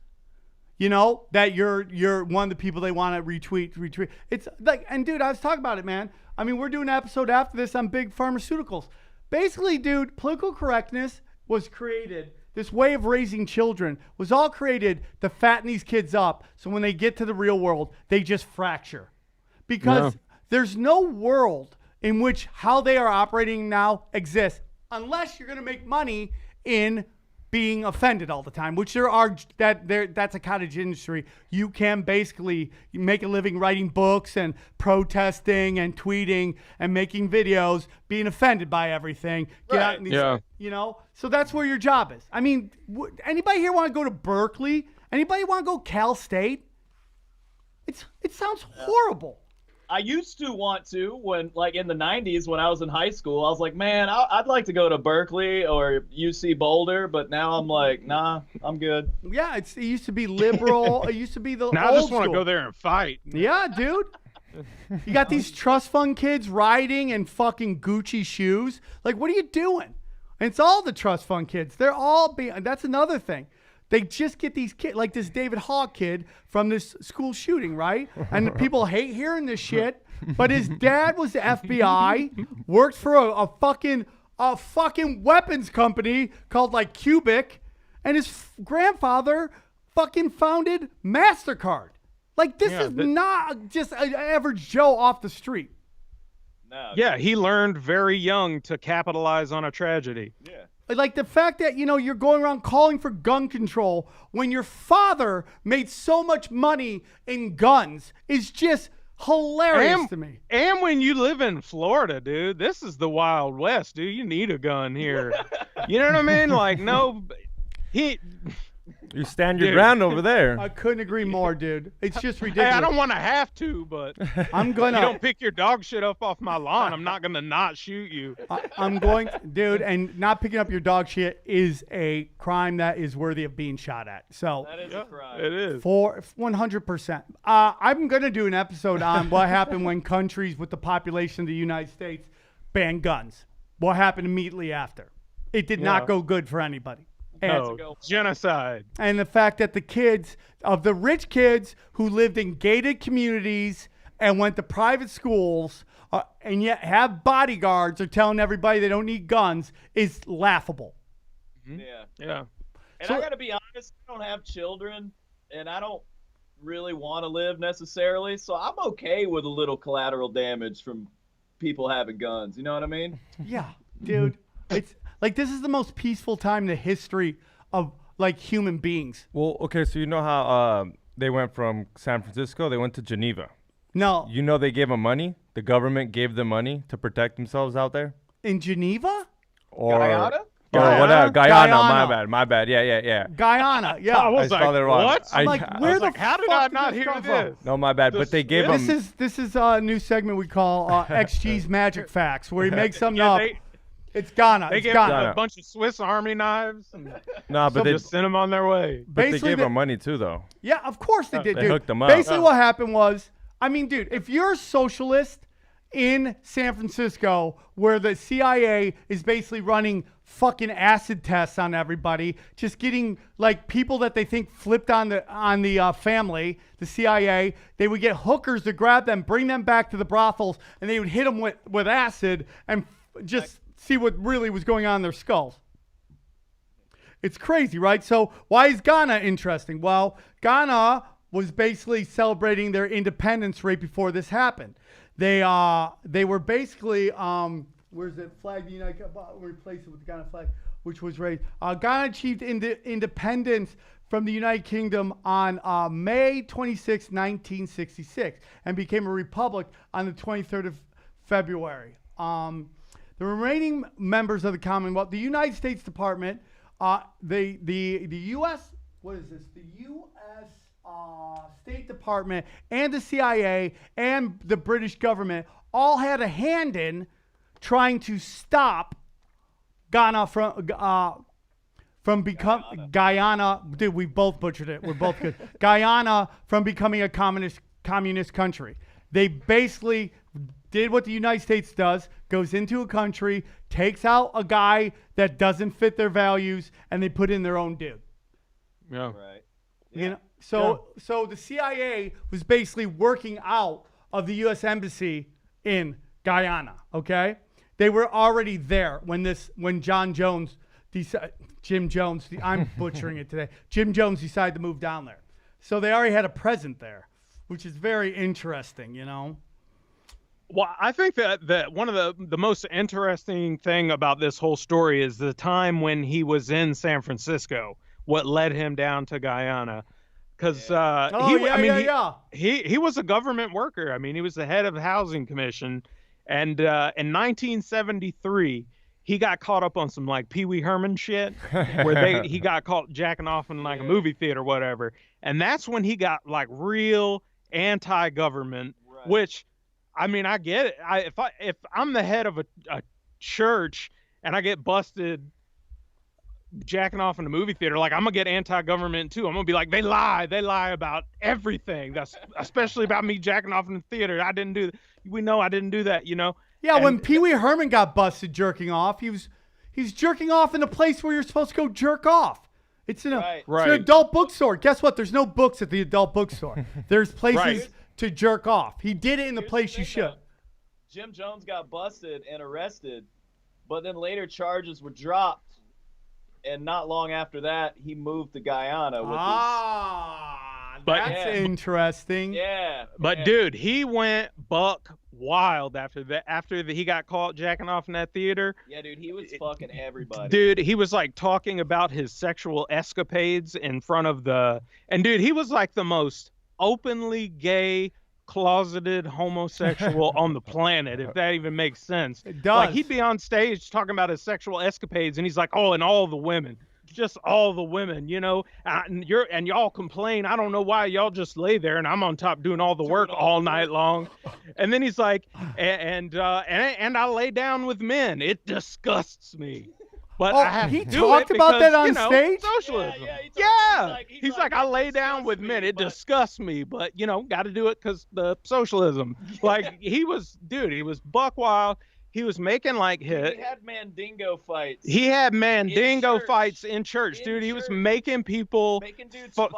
that you're one of the people they want to retweet. It's like, and dude, I was talking about it, man. I mean, we're doing an episode after this on big pharmaceuticals. Basically, dude, political correctness was created. This way of raising children was all created to fatten these kids up. So when they get to the real world, they just fracture. Because there's no world in which how they are operating now exists. Unless you're going to make money in being offended all the time, which that's a cottage industry. You can basically make a living writing books and protesting and tweeting and making videos, being offended by everything. Get out in these, So that's where your job is. I mean, anybody here want to go to Berkeley? Anybody want to go Cal State? It sounds horrible. I used to want to when, like, in the 90s when I was in high school. I was like, man, I'd like to go to Berkeley or UC Boulder, but now I'm like, nah, I'm good. Yeah, it used to be liberal. It used to be the now old I just want to go there and fight. Yeah, dude. You got these trust fund kids riding in fucking Gucci shoes. Like, what are you doing? And it's all the trust fund kids. They're all that's another thing. They just get these kids, like this David Hawk kid from this school shooting, right? And the people hate hearing this shit, but his dad was the FBI, worked for a fucking weapons company called like Cubic, and his grandfather fucking founded MasterCard. Like, this is not just an average Joe off the street. No. Yeah, he learned very young to capitalize on a tragedy. Yeah. Like the fact that, you're going around calling for gun control when your father made so much money in guns is just hilarious to me. And when you live in Florida, dude, this is the Wild West, dude. You need a gun here. You know what I mean? Like, you stand your ground over there. I couldn't agree more, dude. It's just ridiculous. Hey, I don't want to have to, but I'm gonna. You don't pick your dog shit up off my lawn, I'm not gonna not shoot you. I'm going, dude, and not picking up your dog shit is a crime that is worthy of being shot at. So that is a crime. It is. For 100%. I'm gonna do an episode on what happened when countries with the population of the United States banned guns. What happened immediately after? It did not go good for anybody. Genocide. And the fact that the rich kids who lived in gated communities and went to private schools and yet have bodyguards are telling everybody they don't need guns is laughable. Mm-hmm. Yeah. And I got to be honest, I don't have children, and I don't really want to live necessarily, so I'm okay with a little collateral damage from people having guns. You know what I mean? Yeah, dude. It's like, this is the most peaceful time in the history of, like, human beings. Well, okay, so you know how they went from San Francisco, they went to Geneva. No. You know they gave them money? The government gave them money to protect themselves out there? in Geneva? Or Guyana? Or whatever. Guyana. Guyana. My bad. Yeah. Guyana, yeah. I was I saw like, that wrong. what? I'm like, I where was the like, How did fuck I did not this hear come from? this? No, my bad. But they gave This him. is a new segment we call XG's Magic Facts, where he makes something Yeah, up. It's Ghana. They It's gave Ghana. him a bunch of Swiss Army knives and Nah, but they just sent them on their way. but they Basically, gave the- him money too, though. Yeah, of course they did, They dude. hooked them up. Basically, what happened was, I mean, dude, if you're a socialist in San Francisco, where the CIA is basically running fucking acid tests on everybody, just getting like people that they think flipped on the family, the CIA, they would get hookers to grab them, bring them back to the brothels, and they would hit them with acid and just see what really was going on in their skulls. It's crazy, right? So why is Ghana interesting? Well, Ghana was basically celebrating their independence right before this happened. They were basically where's the flag? The United replace it with the Ghana flag, which was raised. Ghana achieved independence from the United Kingdom on May 26, 1966, and became a republic on the 23rd of February. The remaining members of the Commonwealth, the United States Department, the U.S. What is this? The U.S. State Department and the CIA and the British government all had a hand in trying to stop Ghana from becoming Guyana. Dude, we both butchered it. We're both good. Guyana from becoming a communist country. They basically did what the United States does, goes into a country, takes out a guy that doesn't fit their values, and they put in their own dude. Yeah. Right. You know, so the CIA was basically working out of the U.S. Embassy in Guyana. Okay, they were already there when Jim Jones, I'm butchering it today. Jim Jones decided to move down there, so they already had a presence there, which is very interesting. You know. Well, I think that one of the most interesting thing about this whole story is the time when he was in San Francisco, what led him down to Guyana. Because he was a government worker. I mean, he was the head of the Housing Commission. And in 1973, he got caught up on some like Pee Wee Herman shit where he got caught jacking off in like a movie theater or whatever. And that's when he got like real anti-government, Right. which, I mean, I get it. If I'm the head of a church and I get busted jacking off in a movie theater, like I'm gonna get anti-government too. I'm gonna be like, they lie about everything. That's especially about me jacking off in the theater. I didn't do that. We know I didn't do that, you know. Yeah, when Pee Wee Herman got busted jerking off, he's jerking off in a place where you're supposed to go jerk off. It's in it's an adult bookstore. Guess what? There's no books at the adult bookstore. There's places to jerk off. He did it in the place you should. Jim Jones got busted and arrested, but then later charges were dropped. And not long after that, he moved to Guyana with that's interesting. But dude, he went buck wild after that. After he got caught jacking off in that theater. Yeah, dude, he was fucking everybody. Dude, he was like talking about his sexual escapades in front of and dude, he was like the most openly gay, closeted homosexual on the planet, if that even makes sense. It does. Like he'd be on stage talking about his sexual escapades, and he's like, "Oh, and all the women, just all the women, you know." And y'all complain. I don't know why y'all just lay there, and I'm on top doing all the work all night long. And then he's like, and I lay down with men. It disgusts me. But he talked about that on stage? Socialism. He's like, I lay down with men. It disgusts me, but got to do it because the socialism. Like he was buck wild. He was making like He had mandingo fights. He had mandingo fights in church, dude. He was making people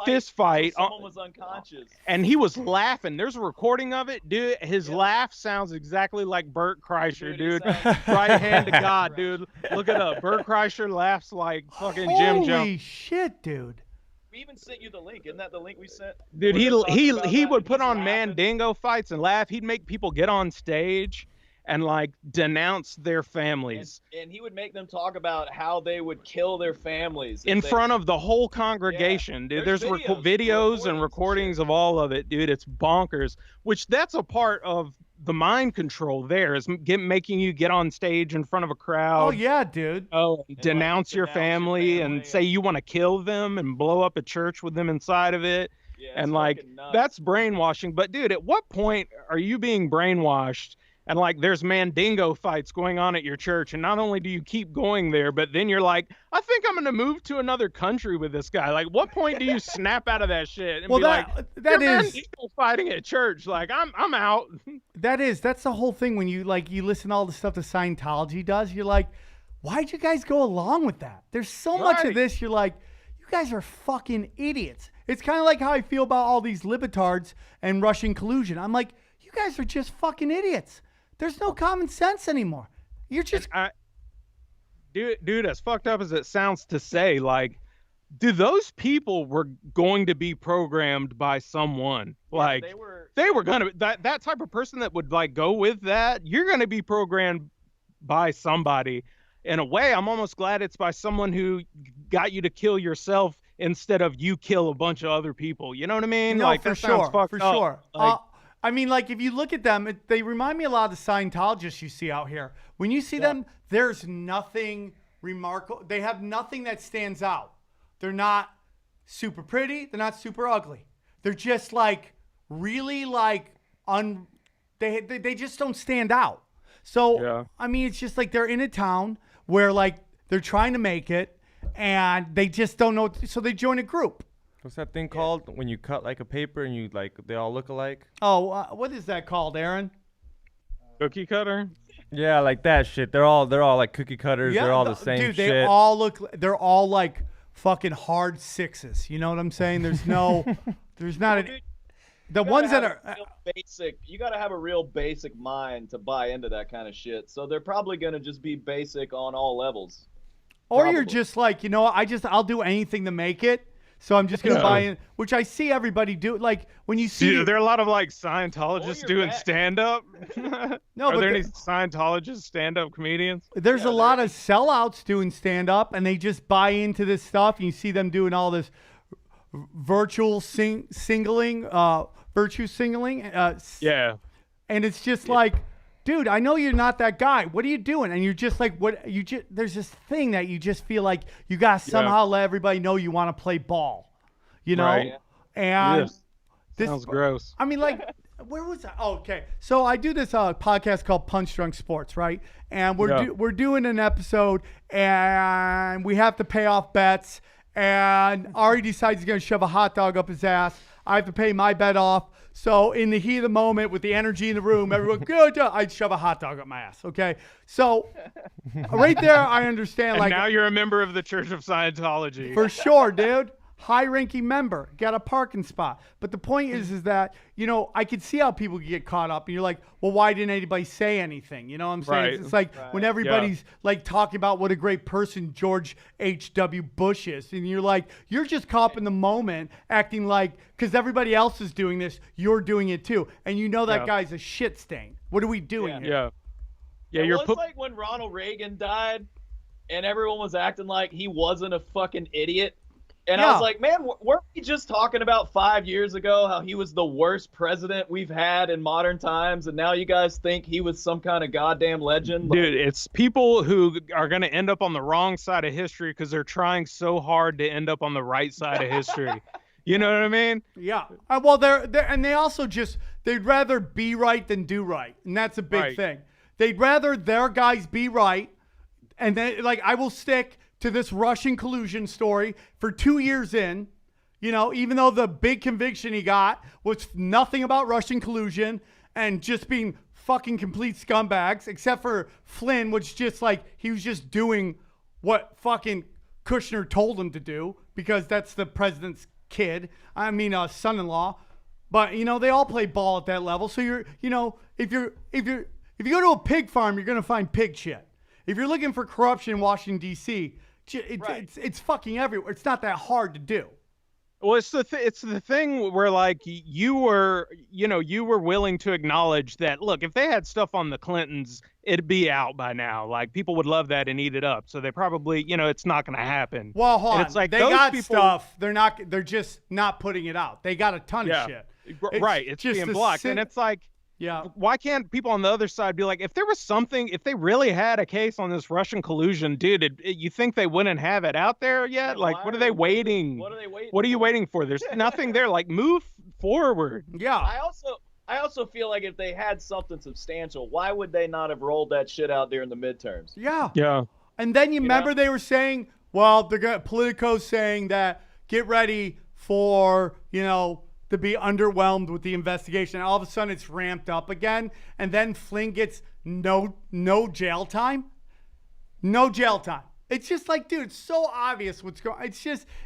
fist fight. Someone was unconscious. And he was laughing. There's a recording of it, dude. His laugh sounds exactly like Bert Kreischer, dude. Right hand to God, dude. Look it up. Bert Kreischer laughs like fucking Jim Jones. Holy shit, dude. We even sent you the link. Isn't that the link we sent? Dude, he would put on mandingo fights and laugh. He'd make people get on stage and like denounce their families. And he would make them talk about how they would kill their families in front of the whole congregation, dude. There's videos and recordings of all of it, dude. It's bonkers. Which that's a part of the mind control there is making you get on stage in front of a crowd. Oh yeah, dude. Oh, And, denounce your family and say you want to kill them and blow up a church with them inside of it. Yeah, And it's like fucking nuts. that's brainwashing. But dude, at what point are you being brainwashed? And like there's Mandingo fights going on at your church, and not only do you keep going there, but then you're like, I think I'm gonna move to another country with this guy. Like, what point do you snap out of that shit and Well, be like, that "You're is Mandingo fighting at church? Like, I'm out." that's the whole thing when you listen to all the stuff that Scientology does. You're like, why'd you guys go along with that? There's so much of Right. this. You're like, you guys are fucking idiots. It's kind of like how I feel about all these libitards and Russian collusion. I'm like, you guys are just fucking idiots. There's no common sense anymore. You're just Dude, as fucked up as it sounds to say, like, do those people were going to be programmed by someone? Like, they were gonna that type of person that would like go with that. You're gonna be programmed by somebody. In a way, I'm almost glad it's by someone who got you to kill yourself instead of you kill a bunch of other people. You know what I mean? no, Like, for that sounds sure, fucked for up. sure. Like, I mean, like if you look at them, they remind me a lot of the Scientologists you see out here. When you see them, there's nothing remarkable. They have nothing that stands out. They're not super pretty. They're not super ugly. They're just like really like they just don't stand out. So Yeah. I mean, it's just like they're in a town where like they're trying to make it, and they just don't know. So they join a group. What's that thing called when you cut like a paper and you like they all look alike? Oh, what is that called, Aaron? cookie cutter. Yeah, like that shit. They're all like cookie cutters. They're all the same dude, shit. They're all like fucking hard sixes. You know what I'm saying? There's no, there's not Dude, the You ones that gotta are. have a real basic. You got to have a real basic mind to buy into that kind of shit. So they're probably gonna just be basic on all levels. Or you're Probably. just like, I'll do anything to make it. So I'm just gonna buy in, which I see everybody do. Like when you see, There are a lot of like Scientologists your doing back. stand up. No, Are but there any Scientologist stand up comedians? there's a lot of sellouts doing stand up, and they just buy into this stuff. And you see them doing all this virtual singling, virtue singling. Yeah. And it's just like, dude, I know you're not that guy. What are you doing? And you're just like, there's this thing that you just feel like you got to somehow let everybody know you want to play ball, you know? Right. And Yes. this, Sounds gross. I mean, like, where was I? Oh, okay. So I do this podcast called Punch Drunk Sports, right? And we're doing an episode, and we have to pay off bets. And Ari decides he's going to shove a hot dog up his ass. I have to pay my bet off. So in the heat of the moment, with the energy in the room, everyone, good, I'd shove a hot dog up my ass. Okay. So right there, I understand. And like now you're a member of the Church of Scientology. for sure, dude. High-ranking member, got a parking spot. But the point is that, I could see how people get caught up. And you're like, well, why didn't anybody say anything? You know what I'm saying? Right. It's like when everybody's like talking about what a great person George H.W. Bush is. And you're like, you're just caught up in the moment acting like, because everybody else is doing this, you're doing it too. And you know that guy's a shit stain. What are we doing here? Yeah. Yeah, It you're was like when Ronald Reagan died, and everyone was acting like he wasn't a fucking idiot. And I was like, man, weren't we just talking about 5 years ago how he was the worst president we've had in modern times, and now you guys think he was some kind of goddamn legend? Dude, it's people who are going to end up on the wrong side of history because they're trying so hard to end up on the right side of history. You know what I mean? Yeah. Well, they also they'd rather be right than do right. And that's a big thing. They'd rather their guys be right. And then, like, I will stick to this Russian collusion story for 2 years in, even though the big conviction he got was nothing about Russian collusion and just being fucking complete scumbags, except for Flynn, which just like, he was just doing what fucking Kushner told him to do because that's the president's kid. Son-in-law. But, they all play ball at that level. So if you go to a pig farm, you're going to find pig shit. If you're looking for corruption in Washington, D.C., it's fucking everywhere. It's not that hard to do. Well, it's the thing where like you were willing to acknowledge that, look, if they had stuff on the Clintons, it'd be out by now. Like people would love that and eat it up. So they probably, it's not going to happen. Well, hold on. It's like they those got people, stuff. They're just not putting it out. They got a ton of shit. Right. It's just being a blocked. And it's like, Yeah. Why can't people on the other side be like, if there was something, if they really had a case on this Russian collusion, dude, you think they wouldn't have it out there yet? Yeah, like, why what are are they they waiting? What are they waiting What are you for? waiting for? There's nothing there. Like, move forward. Yeah. I also feel like if they had something substantial, why would they not have rolled that shit out there in the midterms? Yeah. Yeah. And then you remember know? they were saying, well, Politico's saying that get ready for, to be underwhelmed with the investigation. And all of a sudden it's ramped up again. And then Flynn gets no jail time. No jail time. It's just like, dude, it's so obvious what's going on.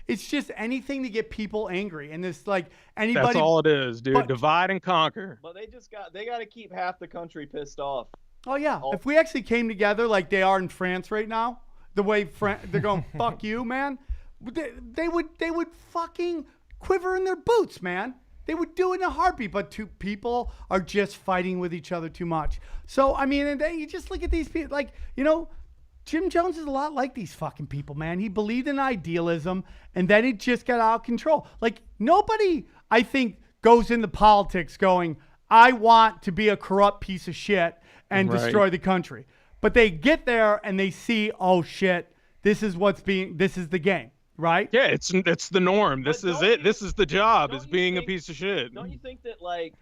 It's just anything to get people angry. And this, like, anybody. That's all it is, dude. Divide and conquer. But they got to keep half the country pissed off. Oh, yeah. If we actually came together like they are in France right now, the way they're going, fuck you, man, they would fucking quiver in their boots, man. They would do it in a heartbeat, but two people are just fighting with each other too much. So, I mean, and then you just look at these people, like, Jim Jones is a lot like these fucking people, man. He believed in idealism, and then it just got out of control. Like, nobody, I think, goes into politics going, I want to be a corrupt piece of shit and destroy the country. But they get there and they see, oh, shit, this is the game, right? Yeah, it's the norm. This is it. This is the job, is being a piece of shit. Don't you think that, like,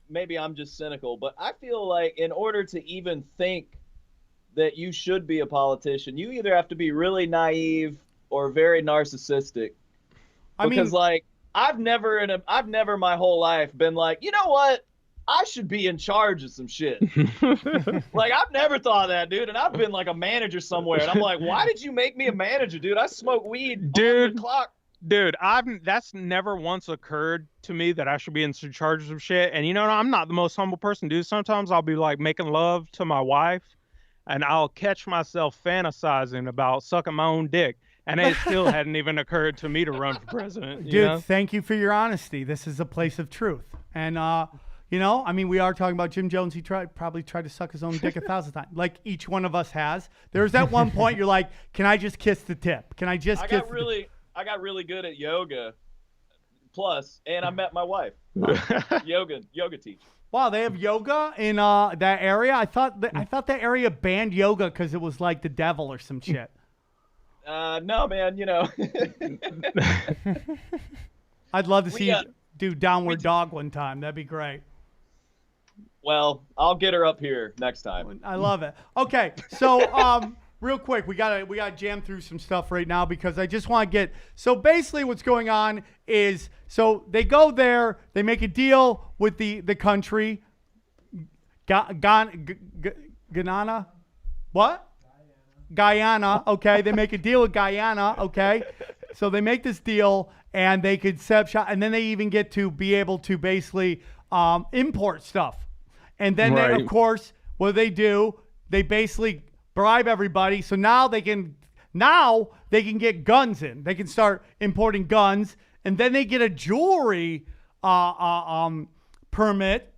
maybe I'm just cynical, but I feel like in order to even think that you should be a politician, you either have to be really naive or very narcissistic. Because I've never my whole life been like, you know what? I should be in charge of some shit. Like, I've never thought of that, dude. And I've been like a manager somewhere. And I'm like, why did you make me a manager, dude? I smoke weed on the clock. Dude, that's never once occurred to me that I should be in charge of some shit. And I'm not the most humble person, dude. Sometimes I'll be like making love to my wife, and I'll catch myself fantasizing about sucking my own dick. And it still hadn't even occurred to me to run for president. Dude, thank you for your honesty. This is a place of truth. And, we are talking about Jim Jones. He probably tried to suck his own dick 1,000 times, like each one of us has. There's that one point you're like, can I just kiss the tip? Can I just kiss the tip? I got really good at yoga. Plus, and I met my wife. yoga teacher. Wow, they have yoga in that area. I thought that area banned yoga because it was like the devil or some shit. No, man. I'd love to see you do downward dog one time. That'd be great. Well, I'll get her up here next time. I love it. Okay, so real quick, we gotta jam through some stuff right now because I just want to get. So basically, what's going on is they go there, they make a deal with the country, Guyana, what? Guyana. Okay, they make a deal with Guyana. Okay, so they make this deal and they could set shop, and then they even get to be able to basically import stuff, and then they, of course, what do? They basically bribe everybody, so now they can get guns in. They can start importing guns, and then they get a jewelry permit,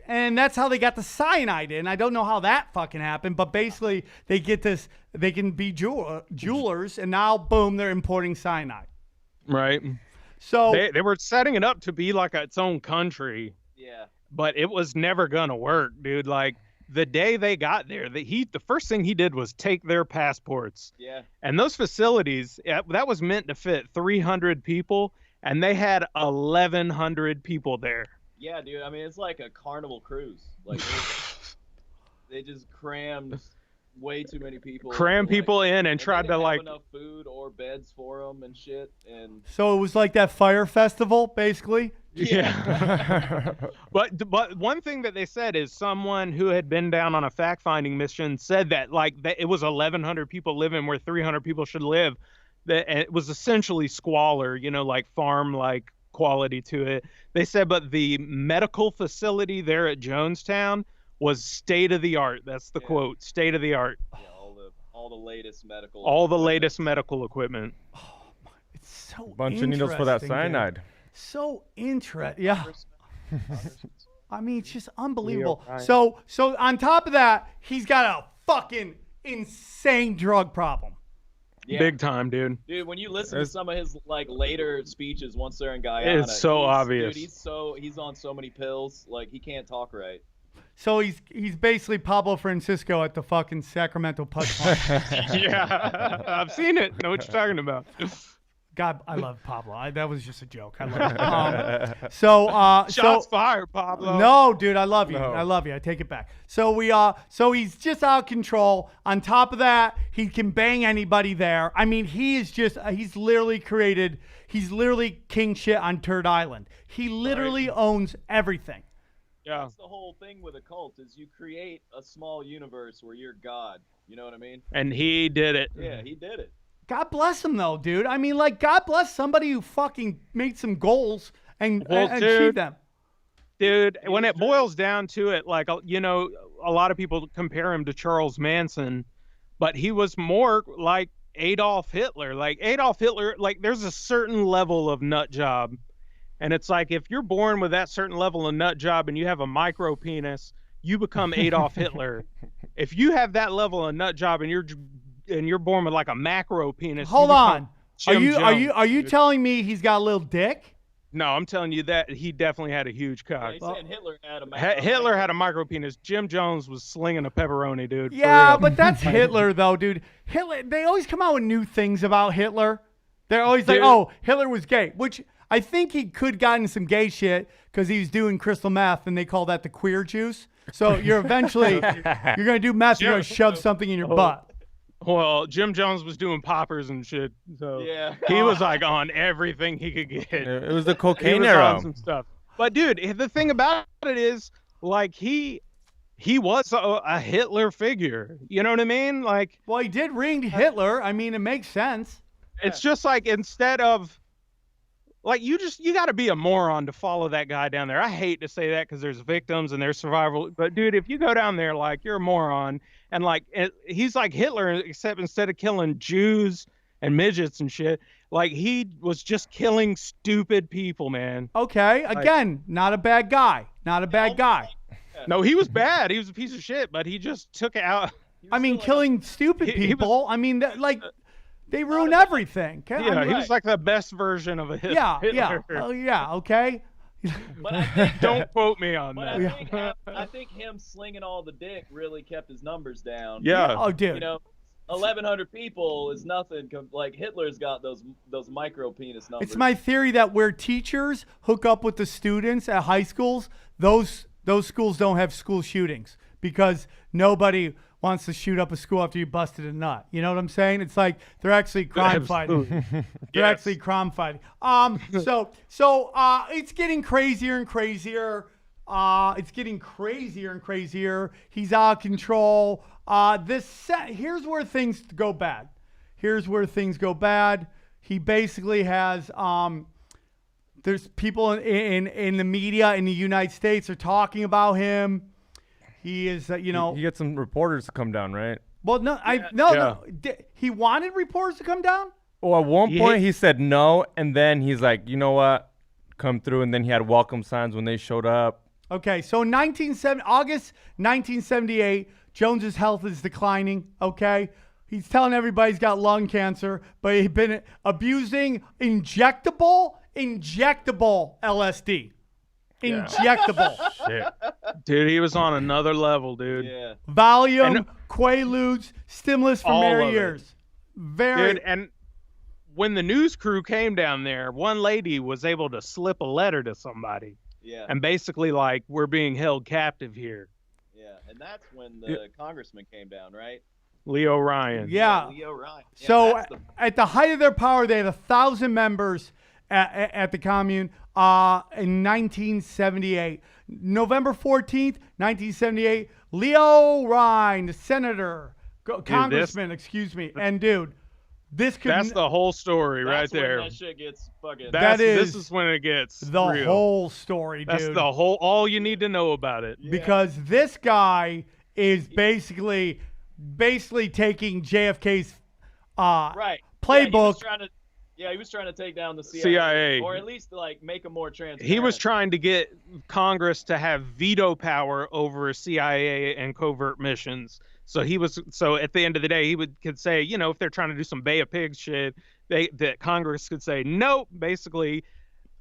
and that's how they got the cyanide in. I don't know how that fucking happened, but basically they get this. They can be jewelers, and now boom, they're importing cyanide. Right. So they were setting it up to be like its own country. Yeah. But it was never gonna work, dude. Like, the day they got there, the first thing he did was take their passports. Yeah. And those facilities, that was meant to fit 300 people, and they had 1,100 people there. Yeah, dude. I mean, it's like a carnival cruise. Like, they just crammed way too many people. People in and tried to have enough food or beds for them and shit. And so it was like that fire festival, basically. Yeah. But one thing that they said is someone who had been down on a fact-finding mission said that it was 1,100 people living where 300 people should live. That it was essentially squalor, like farm-like quality to it. They said, but the medical facility there at Jonestown was state of the art. That's the quote, state of the art. Yeah, all the latest medical. All the latest medical equipment. Oh my, it's so bunch of needles for that cyanide. Dude. So interesting. Yeah. I mean, it's just unbelievable. So on top of that, he's got a fucking insane drug problem. Yeah. Big time, dude. Dude, when you listen to some of his like later speeches once they're in Guyana, It's so obvious. Dude, he's on so many pills, like he can't talk right. So he's basically Pablo Francisco at the fucking Sacramento punchline. Yeah, I've seen it. Know what you're talking about. God, I love Pablo. That was just a joke. I love it. Shots fired, Pablo. No, dude, I love you. No. I love you. I take it back. So so he's just out of control. On top of that, he can bang anybody there. I mean, he's literally king shit on Turd Island. He literally owns everything. Yeah. That's the whole thing with a cult is you create a small universe where you're God. You know what I mean? And he did it. Yeah, he did it. God bless him, though, dude. I mean, like, God bless somebody who fucking made some goals and achieved them. Dude, when it boils down to it, like, you know, a lot of people compare him to Charles Manson, but he was more like Adolf Hitler. Like, Adolf Hitler, like, there's a certain level of nut job. And it's like, if you're born with that certain level of nut job and you have a micro penis, you become Adolf Hitler. If you have that level of nut job and you're born with like a macro penis. Hold on. Are you Jones, telling me he's got a little dick? No, I'm telling you that he definitely had a huge cock. He's saying Hitler had a Hitler had a micro penis. Jim Jones was slinging a pepperoni, dude. Yeah, but that's Hitler, though, dude. Hitler. They always come out with new things about Hitler. They're always like, "Oh, Hitler was gay," which I think he could gotten some gay shit because he was doing crystal meth, and they call that the queer juice. So you're eventually you're gonna do meth. You're gonna shove something in your butt. Well, Jim Jones was doing poppers and shit, so Yeah. he was like on everything he could get. It was the He cocaine was era. on some stuff. But dude, the thing about it is, like, he was a Hitler figure. You know what I mean? Like, Well, he did ring Hitler. I mean, it makes sense. it's just like, instead of, like, you got to be a moron to follow that guy down there. I hate to say that because there's victims and there's survival. But dude, if you go down there, like, you're a moron. And like, he's like Hitler, except instead of killing Jews and midgets and shit, like, he was just killing stupid people, man. Okay, again, not a bad guy. Not a bad guy. No, he was bad. He was a piece of shit, but he just took it out. I mean, killing stupid he was- people. I mean, like, they ruin everything. Okay? Yeah, I mean, he was like the best version of a Hitler. yeah. Oh, yeah. Okay. But I think, Don't quote me on but that. I think him slinging all the dick really kept his numbers down. Yeah. Oh, dude. You know, 1,100 people is nothing. Like Hitler's got those micro penis numbers. It's my theory that where teachers hook up with the students at high schools, those schools don't have school shootings because nobody wants to shoot up a school after you busted a nut. You know what I'm saying? It's like they're actually crime fighting. They're actually crime fighting. So it's getting crazier and crazier. He's out of control. Here's where things go bad. He basically has there's people in the media in the United States are talking about him. He is, He gets some reporters to come down, right? Well, no. He wanted reporters to come down. Well, at one point he said no, and then he's like, you know what, come through, and then he had welcome signs when they showed up. Okay, so in August 1978, Jones's health is declining. Okay, he's telling everybody he's got lung cancer, but he's been abusing injectable LSD. Injectable. Shit. Dude, he was on another level, dude. Yeah. Valium, Quaaludes, stimulus for All many of it. years. Very. Dude, and when the news crew came down there, one lady was able to slip a letter to somebody. Yeah. And basically, like, we're being held captive here. Yeah. And that's when the congressman came down, right? Leo Ryan. Yeah. Leo Ryan. Yeah, So that's the- at the height of their power, they had 1,000 members at the commune in 1978. November 14th, 1978, Leo Ryan, the senator, congressman, excuse me. And dude, this could That's the whole story right that's when there. that shit gets fucking. This is when it gets the real. whole story, That's dude. the whole, all you need to know about it. Because this guy is basically taking JFK's right. playbook. He was trying to take down the CIA. or at least like make them more transparent. He was trying to get Congress to have veto power over CIA and covert missions So so at the end of the day, could say, if they're trying to do some Bay of Pigs shit, that Congress could say, nope, basically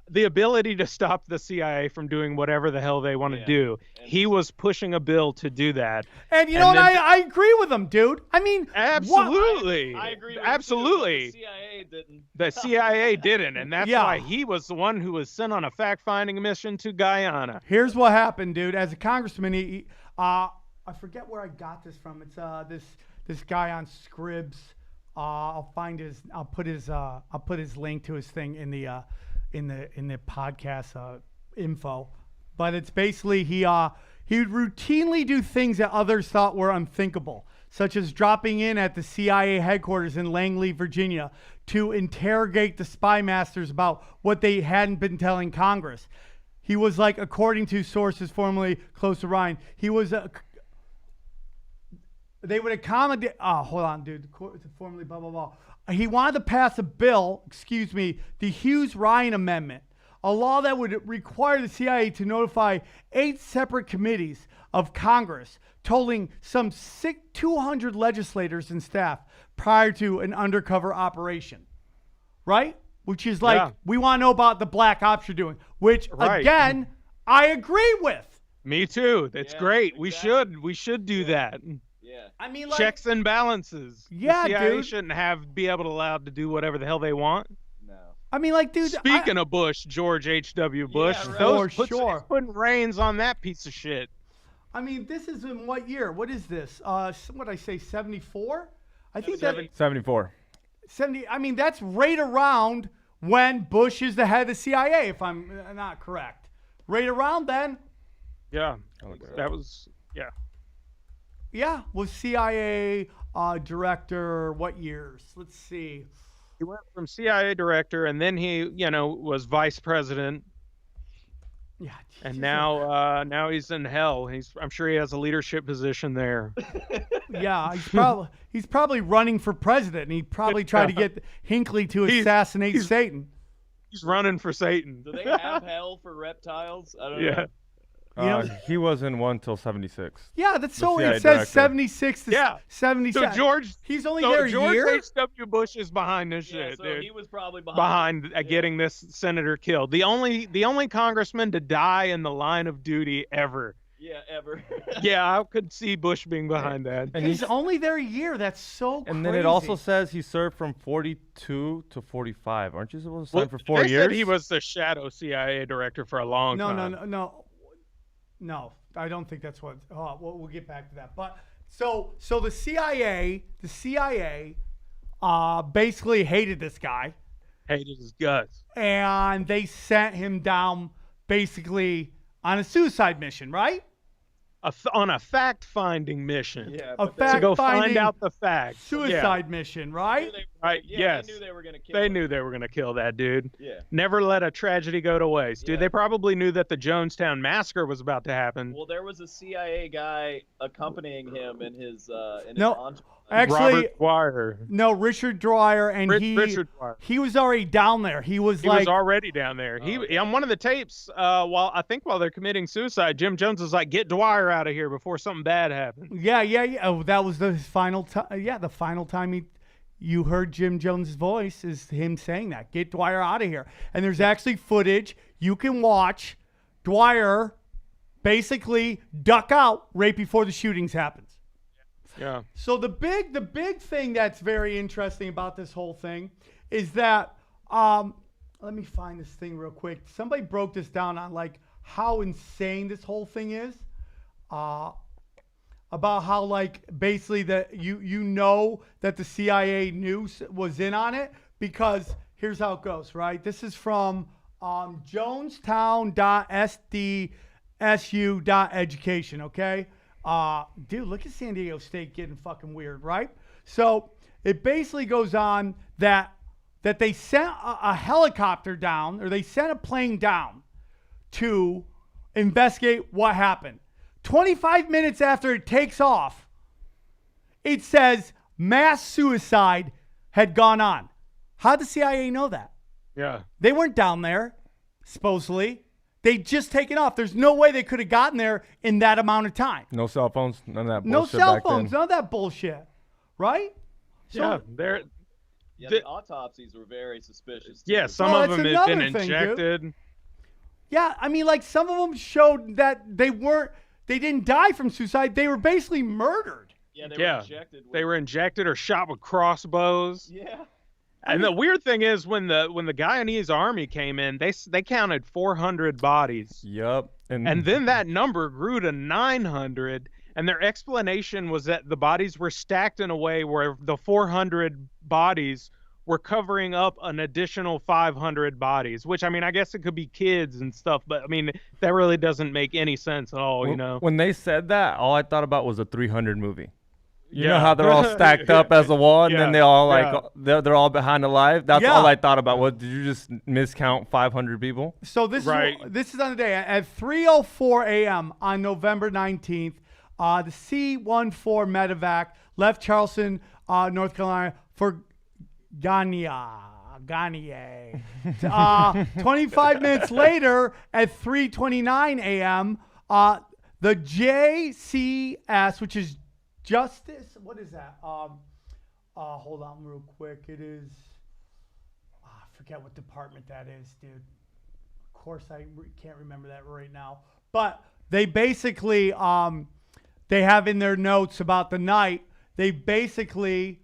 the ability to stop the CIA from doing whatever the hell they want to do. He was pushing a bill to do that. And I agree with him, dude. I mean, absolutely. I agree with absolutely. You, the CIA didn't. The CIA didn't, and that's why he was the one who was sent on a fact-finding mission to Guyana. Here's what happened, dude. As a congressman, I forget where I got this from. It's this guy on Scribs. I'll put his link to his thing in the podcast info, but it's basically he would routinely do things that others thought were unthinkable, such as dropping in at the CIA headquarters in Langley, Virginia, to interrogate the spy masters about what they hadn't been telling Congress. He was like, according to sources formerly close to Ryan, he was they would accommodate. Oh, hold on, dude. Formerly blah blah blah. He wanted to pass a bill, the Hughes-Ryan Amendment, a law that would require the CIA to notify 8 separate committees of Congress, totaling some 200 legislators and staff prior to an undercover operation, right? Which is like, we want to know about the black ops you're doing, which, again, I agree with. Me too. That's great. Exactly. We should do that. Yeah. I mean, checks and balances. Yeah, the CIA dude. shouldn't be able to allowed to do whatever the hell they want. No. I mean, dude. Speaking of Bush, George H.W. Bush, putting reins on that piece of shit. I mean, this is in what year? What is this? What I say, 74? I think 74. 70. I mean, that's right around when Bush is the head of the CIA, if I'm not correct. Right around then. Yeah, that was Yeah, was CIA director, what years? Let's see. He went from CIA director, and then he, was vice president. Yeah. And now he's in hell. I'm sure he has a leadership position there. Yeah, he's probably running for president, and he probably tried to get Hinckley to assassinate Satan. He's running for Satan. Do they have hell for reptiles? I don't know. He was in one till 76. Yeah, that's so. CIA It says director. 76 to 77. So he's only there a year. George H.W. Bush is behind this shit, so dude. he was probably behind getting this senator killed. The only congressman to die in the line of duty ever. Yeah, ever. Yeah, I could see Bush being behind that. And he's only there a year. That's so crazy. And then it also says he served from 42 to 45. Aren't you supposed to sign for 4 years? Said he was the shadow CIA director for a long time. No, I don't think that's what. We'll get back to that. But so the CIA basically hated this guy. Hated his guts. And they sent him down basically on a suicide mission, right? On a fact-finding mission. Yeah, to go find out the facts. Suicide mission, right? Right. Yeah, yes. They knew they were going to kill They him. knew they were going to kill that dude. Yeah. Never let a tragedy go to waste, dude. Yeah. They probably knew that the Jonestown massacre was about to happen. Well, there was a CIA guy accompanying him in his No, entourage. actually, Robert Dwyer. No, Richard Dwyer, and Richard Dwyer. he was already down there. He was already down there. On one of the tapes, while they're committing suicide, Jim Jones was like, "Get Dwyer out of here before something bad happens." Yeah. Oh, that was the final time. Yeah, the final time you heard Jim Jones' voice is him saying that. Get Dwyer out of here. And there's actually footage you can watch. Dwyer basically duck out right before the shootings happens. Yeah. So the big thing that's very interesting about this whole thing is that let me find this thing real quick. Somebody broke this down on like how insane this whole thing is. About how like basically that you know that the CIA was in on it, because here's how it goes, right? This is from jonestown.sdsu.education, okay? Dude, look at San Diego State getting fucking weird, right? So it basically goes on that they sent a helicopter down, or they sent a plane down to investigate what happened. 25 minutes after it takes off, it says mass suicide had gone on. How'd the CIA know that? Yeah. They weren't down there, supposedly. They just taken off. There's no way they could have gotten there in that amount of time. No cell phones, none of that No bullshit cell back phones, then. none of that bullshit, right? Yeah, So, they're Yeah, the autopsies were very suspicious. too. yeah. Some Well, of that's them had been another thing, dude. injected. yeah, I mean, like some of them showed that they didn't die from suicide. They were basically murdered. Yeah, they Yeah, were injected. With, they were injected or shot with crossbows. Yeah. And the weird thing is, when the Guyanese army came in, they counted 400 bodies, Yup. and then that number grew to 900. And their explanation was that the bodies were stacked in a way where the 400 bodies were covering up an additional 500 bodies. Which, I mean, I guess it could be kids and stuff, but I mean, that really doesn't make any sense at all. You know? When they said that, all I thought about was a 300 movie. You know Yeah. how they're all stacked up as a wall, and then Yeah, they all like yeah. they're all behind alive. That's Yeah. all I thought about. What did you just miscount 500 people? So this Right. is on the day at 3:04 a.m. on November 19th. The C-14 medevac left Charleston, North Carolina for Ghana. 25 minutes later at 3:29 a.m., the JCS, which is Justice, what is that? Hold on real quick. It is, I forget what department that is, dude. Of course, I can't remember that right now. But they basically, they have in their notes about the night, they basically,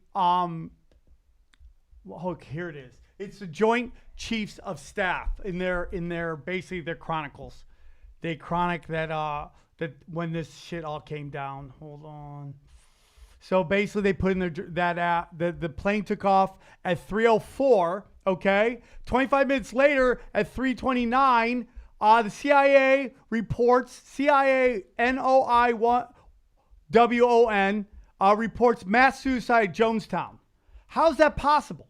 here it is. It's the Joint Chiefs of Staff in their basically their chronicles. They chronic that when this shit all came down. Hold on. So basically, they put in the plane took off at 3:04. Okay, 25 minutes later at 3:29, the CIA reports CIA NOI1WON reports mass suicide at Jonestown. How's that possible?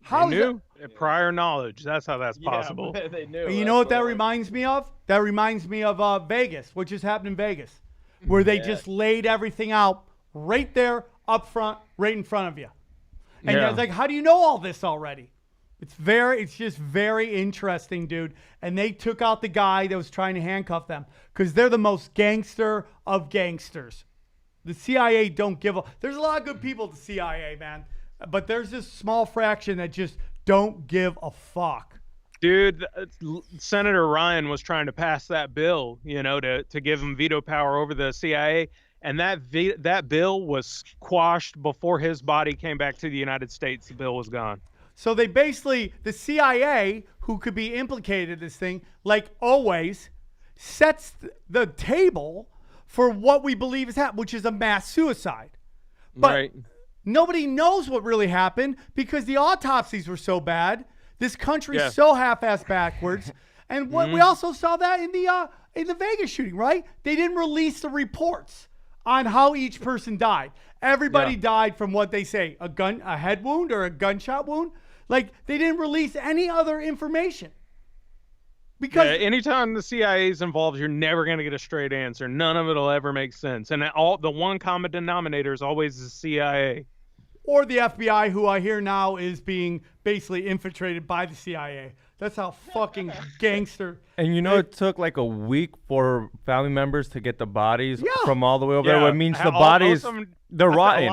They knew prior knowledge. That's how that's possible. Yeah, they knew. You know what that reminds me of? That reminds me of Vegas, what just happened in Vegas, where they just laid everything out right there up front, right in front of you. And Yeah. I was like, how do you know all this already? It's just very interesting, dude. And they took out the guy that was trying to handcuff them because they're the most gangster of gangsters. The CIA don't give a. There's a lot of good people at the CIA, man. But there's this small fraction that just don't give a fuck. Dude, Senator Ryan was trying to pass that bill, to give him veto power over the CIA, and that bill was quashed before his body came back to the United States. The bill was gone. So they basically, the CIA, who could be implicated in this thing, like always, sets the table for what we believe is happening, which is a mass suicide. But Right. nobody knows what really happened because the autopsies were so bad. This country's Yeah. so half-assed backwards. And what we also saw that in the Vegas shooting, right? They didn't release the reports on how each person died. Everybody died from what they say, a head wound or a gunshot wound. Like, they didn't release any other information. Because Anytime the CIA is involved, you're never going to get a straight answer. None of it will ever make sense. And the one common denominator is always the CIA. or the FBI, who I hear now is being basically infiltrated by the CIA. That's how fucking gangster. And it took like a week for family members to get the bodies from all the way over there. Yeah. What means the All- bodies, most of 'em- they're rotten.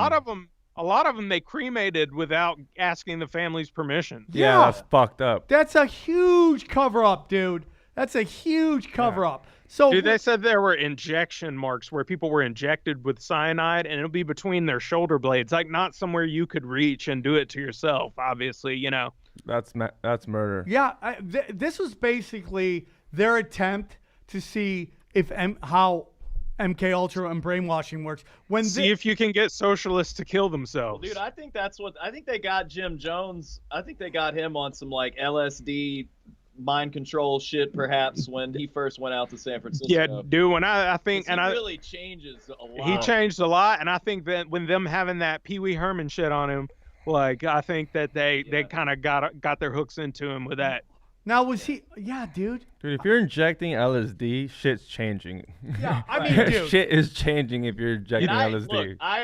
A lot of them they cremated without asking the family's permission. Yeah, Yeah. that's fucked up. That's a huge cover-up, dude. That's a huge cover-up. So Dude, they said there were injection marks where people were injected with cyanide, and it'll be between their shoulder blades, like not somewhere you could reach and do it to yourself. Obviously, That's murder. yeah, this was basically their attempt to see if how MK Ultra and brainwashing works. See if you can get socialists to kill themselves. Dude, I think they got Jim Jones. I think they got him on some like LSD mind control shit, perhaps, when he first went out to San Francisco. Yeah, dude. When I think, 'Cause he really changes a lot. he changed a lot, and I think that when them having that Pee Wee Herman shit on him, like I think that they kind of got their hooks into him with that. Now was he? Yeah, dude. Dude, if you're injecting LSD, shit's changing. Yeah, I mean, dude. Shit is changing if you're injecting LSD. Look, I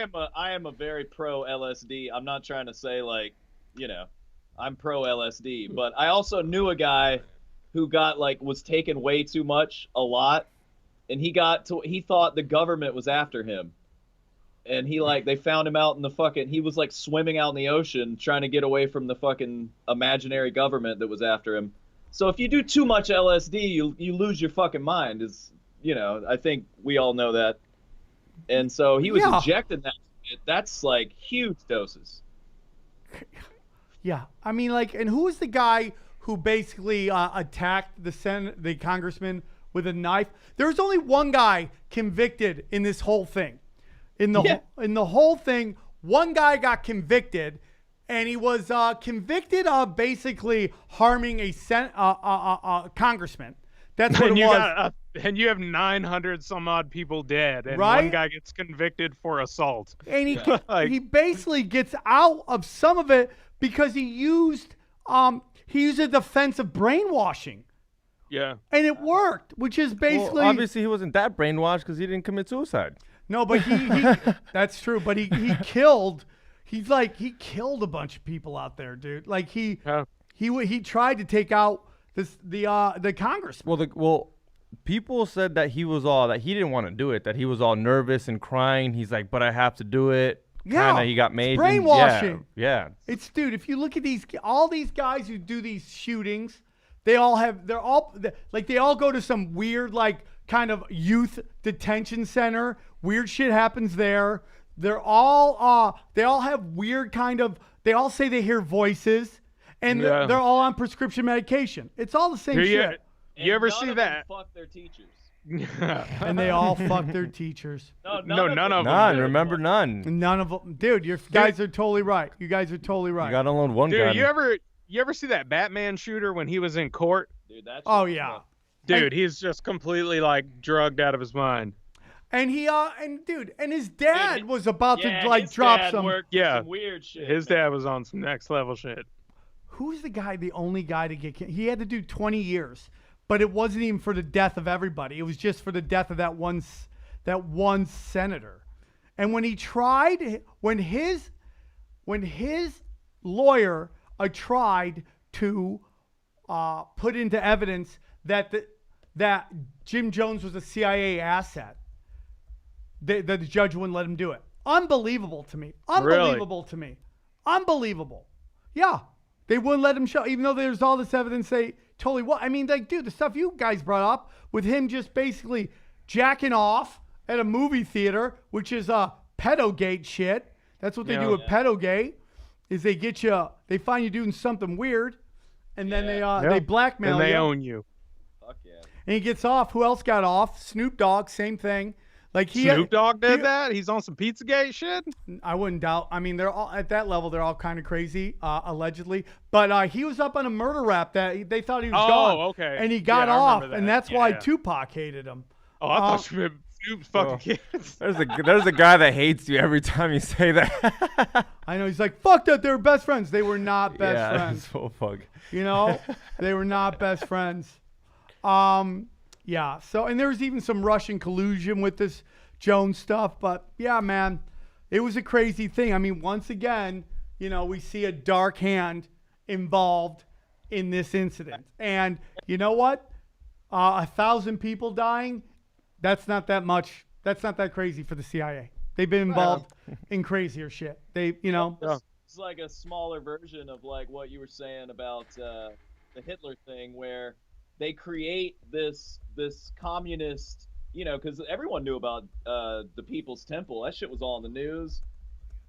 am a very pro LSD. I'm not trying to say like, I'm pro LSD, but I also knew a guy who got like was taking way too much a lot, and he thought the government was after him, and they found him out in the fucking he was like swimming out in the ocean trying to get away from the fucking imaginary government that was after him. So if you do too much LSD, you lose your fucking mind. I think we all know that. And so he was injecting that shit. That's like huge doses. Yeah, I mean, like, and who was the guy who basically attacked the congressman with a knife? There's only one guy convicted in this whole thing. In the whole thing, one guy got convicted, and he was convicted of basically harming a congressman. That's what it was. And you have 900 some odd people dead, and right? one guy gets convicted for assault. And he basically gets out of some of it because he used a defense of brainwashing. Yeah. And it worked, which is basically obviously he wasn't that brainwashed because he didn't commit suicide. No, but he that's true. But he killed. He killed a bunch of people out there, dude. Like he tried to take out the congressman. Well, people said that he didn't want to do it. That he was all nervous and crying. He's like, but I have to do it. Yeah, kinda, he got made. Brainwashing. Yeah. It's dude. If you look at all these guys who do these shootings, they all go to some weird like kind of youth detention center. Weird shit happens there. They all have weird kind of. They all say they hear voices, and they're all on prescription medication. It's all the same shit. You ever see that? Fuck their teachers. And they all fuck their teachers. No, none of them. None. Remember, none. None of them, dude. You guys are totally right. You guys are totally right. You got to loan one dude, gun. You ever see that Batman shooter when he was in court? Dude, that's yeah. Dude, he's just completely like drugged out of his mind. And his dad was about to like drop some weird shit. His dad was on some next level shit. Who's the only guy to get he had to do 20 years, but it wasn't even for the death of everybody. It was just for the death of that one senator. And when his lawyer tried to put into evidence that Jim Jones was a CIA asset, the judge wouldn't let him do it. Unbelievable to me. Unbelievable. Yeah. They wouldn't let him show, even though there's all this evidence. They totally what? I mean, like, dude, the stuff you guys brought up with him just basically jacking off at a movie theater, which is pedogate shit. That's what they do with pedogate, is they find you doing something weird, and then they blackmail you. And they own you. Fuck yeah. And he gets off. Who else got off? Snoop Dogg, same thing. Like Snoop Dogg did that? He's on some Pizzagate shit? I wouldn't doubt. I mean, they're all at that level. They're all kind of crazy, allegedly. But he was up on a murder rap that they thought he was gone. Oh, okay. And he got off, and that's why Tupac hated him. Oh, I thought you meant Snoop's fucking kids. There's a guy that hates you every time you say that. I know. He's like, fuck that. They were best friends. They were not best friends. So fuck. You know, they were not best friends. Yeah. So, and there was even some Russian collusion with this Jones stuff, but yeah, man, it was a crazy thing. I mean, once again, we see a dark hand involved in this incident, and you know what? 1,000 people dying, that's not that much. That's not that crazy for the CIA. They've been involved in crazier shit. It's like a smaller version of like what you were saying about the Hitler thing, where they create this communist, because everyone knew about the People's Temple. That shit was all in the news.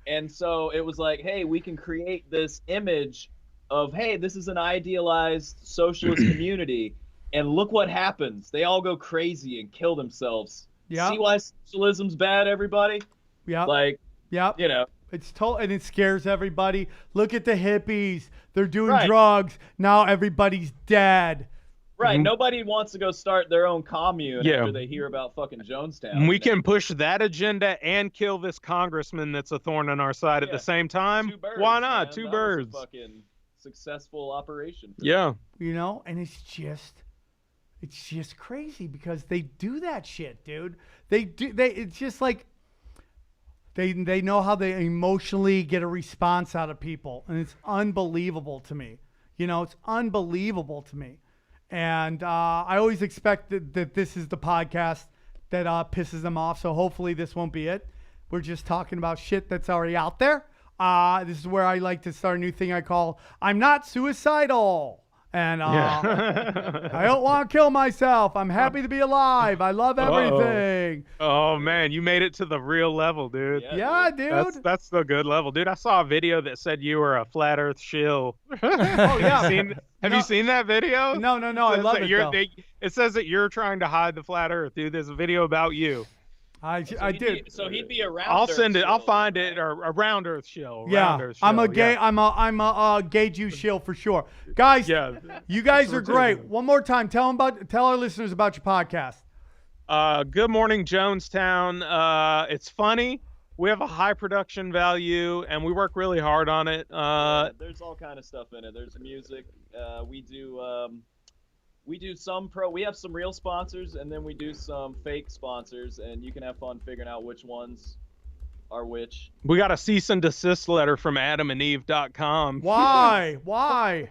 And so it was like, hey, we can create this image of, hey, this is an idealized socialist community. And look what happens. They all go crazy and kill themselves. Yeah. See why socialism's bad, everybody? Yeah. Like, It's and it scares everybody. Look at the hippies. They're doing drugs. Now everybody's dead. Right. Mm-hmm. Nobody wants to go start their own commune after they hear about fucking Jonestown. We can push that agenda and kill this congressman that's a thorn in our side at the same time. Why not? Man. Two that birds. Was a fucking successful operation. And it's just crazy because they do that shit, dude. It's just like they know how they emotionally get a response out of people, and it's unbelievable to me. It's unbelievable to me. And I always expect that this is the podcast that pisses them off. So hopefully this won't be it. We're just talking about shit that's already out there. This is where I like to start a new thing I call I'm Not Suicidal. And I don't want to kill myself. I'm happy to be alive. I love everything. Oh, man, you made it to the real level, dude. Yeah, dude. That's the good level. Dude, I saw a video that said you were a flat earth shill. Oh, yeah. Have you seen that video? No. I love it, though. It says that you're trying to hide the flat earth, dude. There's a video about you. I did. So he'd be around. I'll send it. I'll find it. Or a round earth shill. I'm a gay. I'm a gay Jew shill for sure, guys. Yeah. You guys are great. One more time, tell our listeners about your podcast. Good Morning Jonestown. It's funny. We have a high production value, and we work really hard on it. There's all kind of stuff in it. There's music. We do some we have some real sponsors, and then we do some fake sponsors, and you can have fun figuring out which ones are which. We got a cease and desist letter from AdamandEve.com. Why? Why?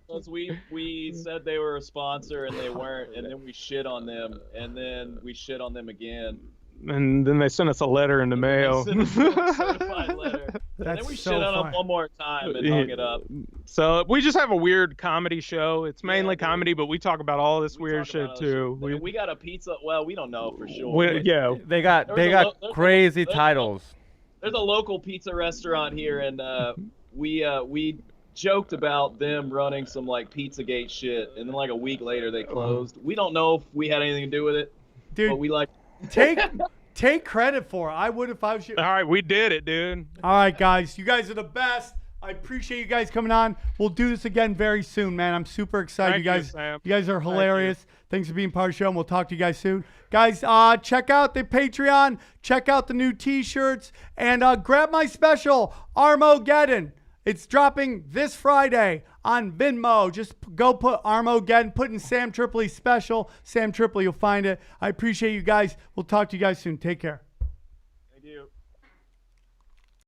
Because we said they were a sponsor and they weren't, and then we shit on them, and then we shit on them again. And then they sent us a letter in the mail. They sent us a certified letter. And then we shit on them one more time and hung it up. So we just have a weird comedy show. It's mainly comedy, but we talk about all this weird shit too. We got a pizza. Well, we don't know for sure. They got crazy titles. There's a local pizza restaurant here, and we joked about them running some like Pizzagate shit, and then like a week later they closed. We don't know if we had anything to do with it, dude. But we like take credit for it. I would if I was you. All right, we did it, dude. All right, guys, you guys are the best. I appreciate you guys coming on. We'll do this again very soon, man. I'm super excited. Thank You guys are hilarious. Thanks for being part of the show, and we'll talk to you guys soon. Guys, check out the Patreon. Check out the new T-shirts, and grab my special, Armageddon. It's dropping this Friday on Venmo. Just go put Armageddon, put in Sam Tripoli special. Sam Tripoli, you'll find it. I appreciate you guys. We'll talk to you guys soon. Take care.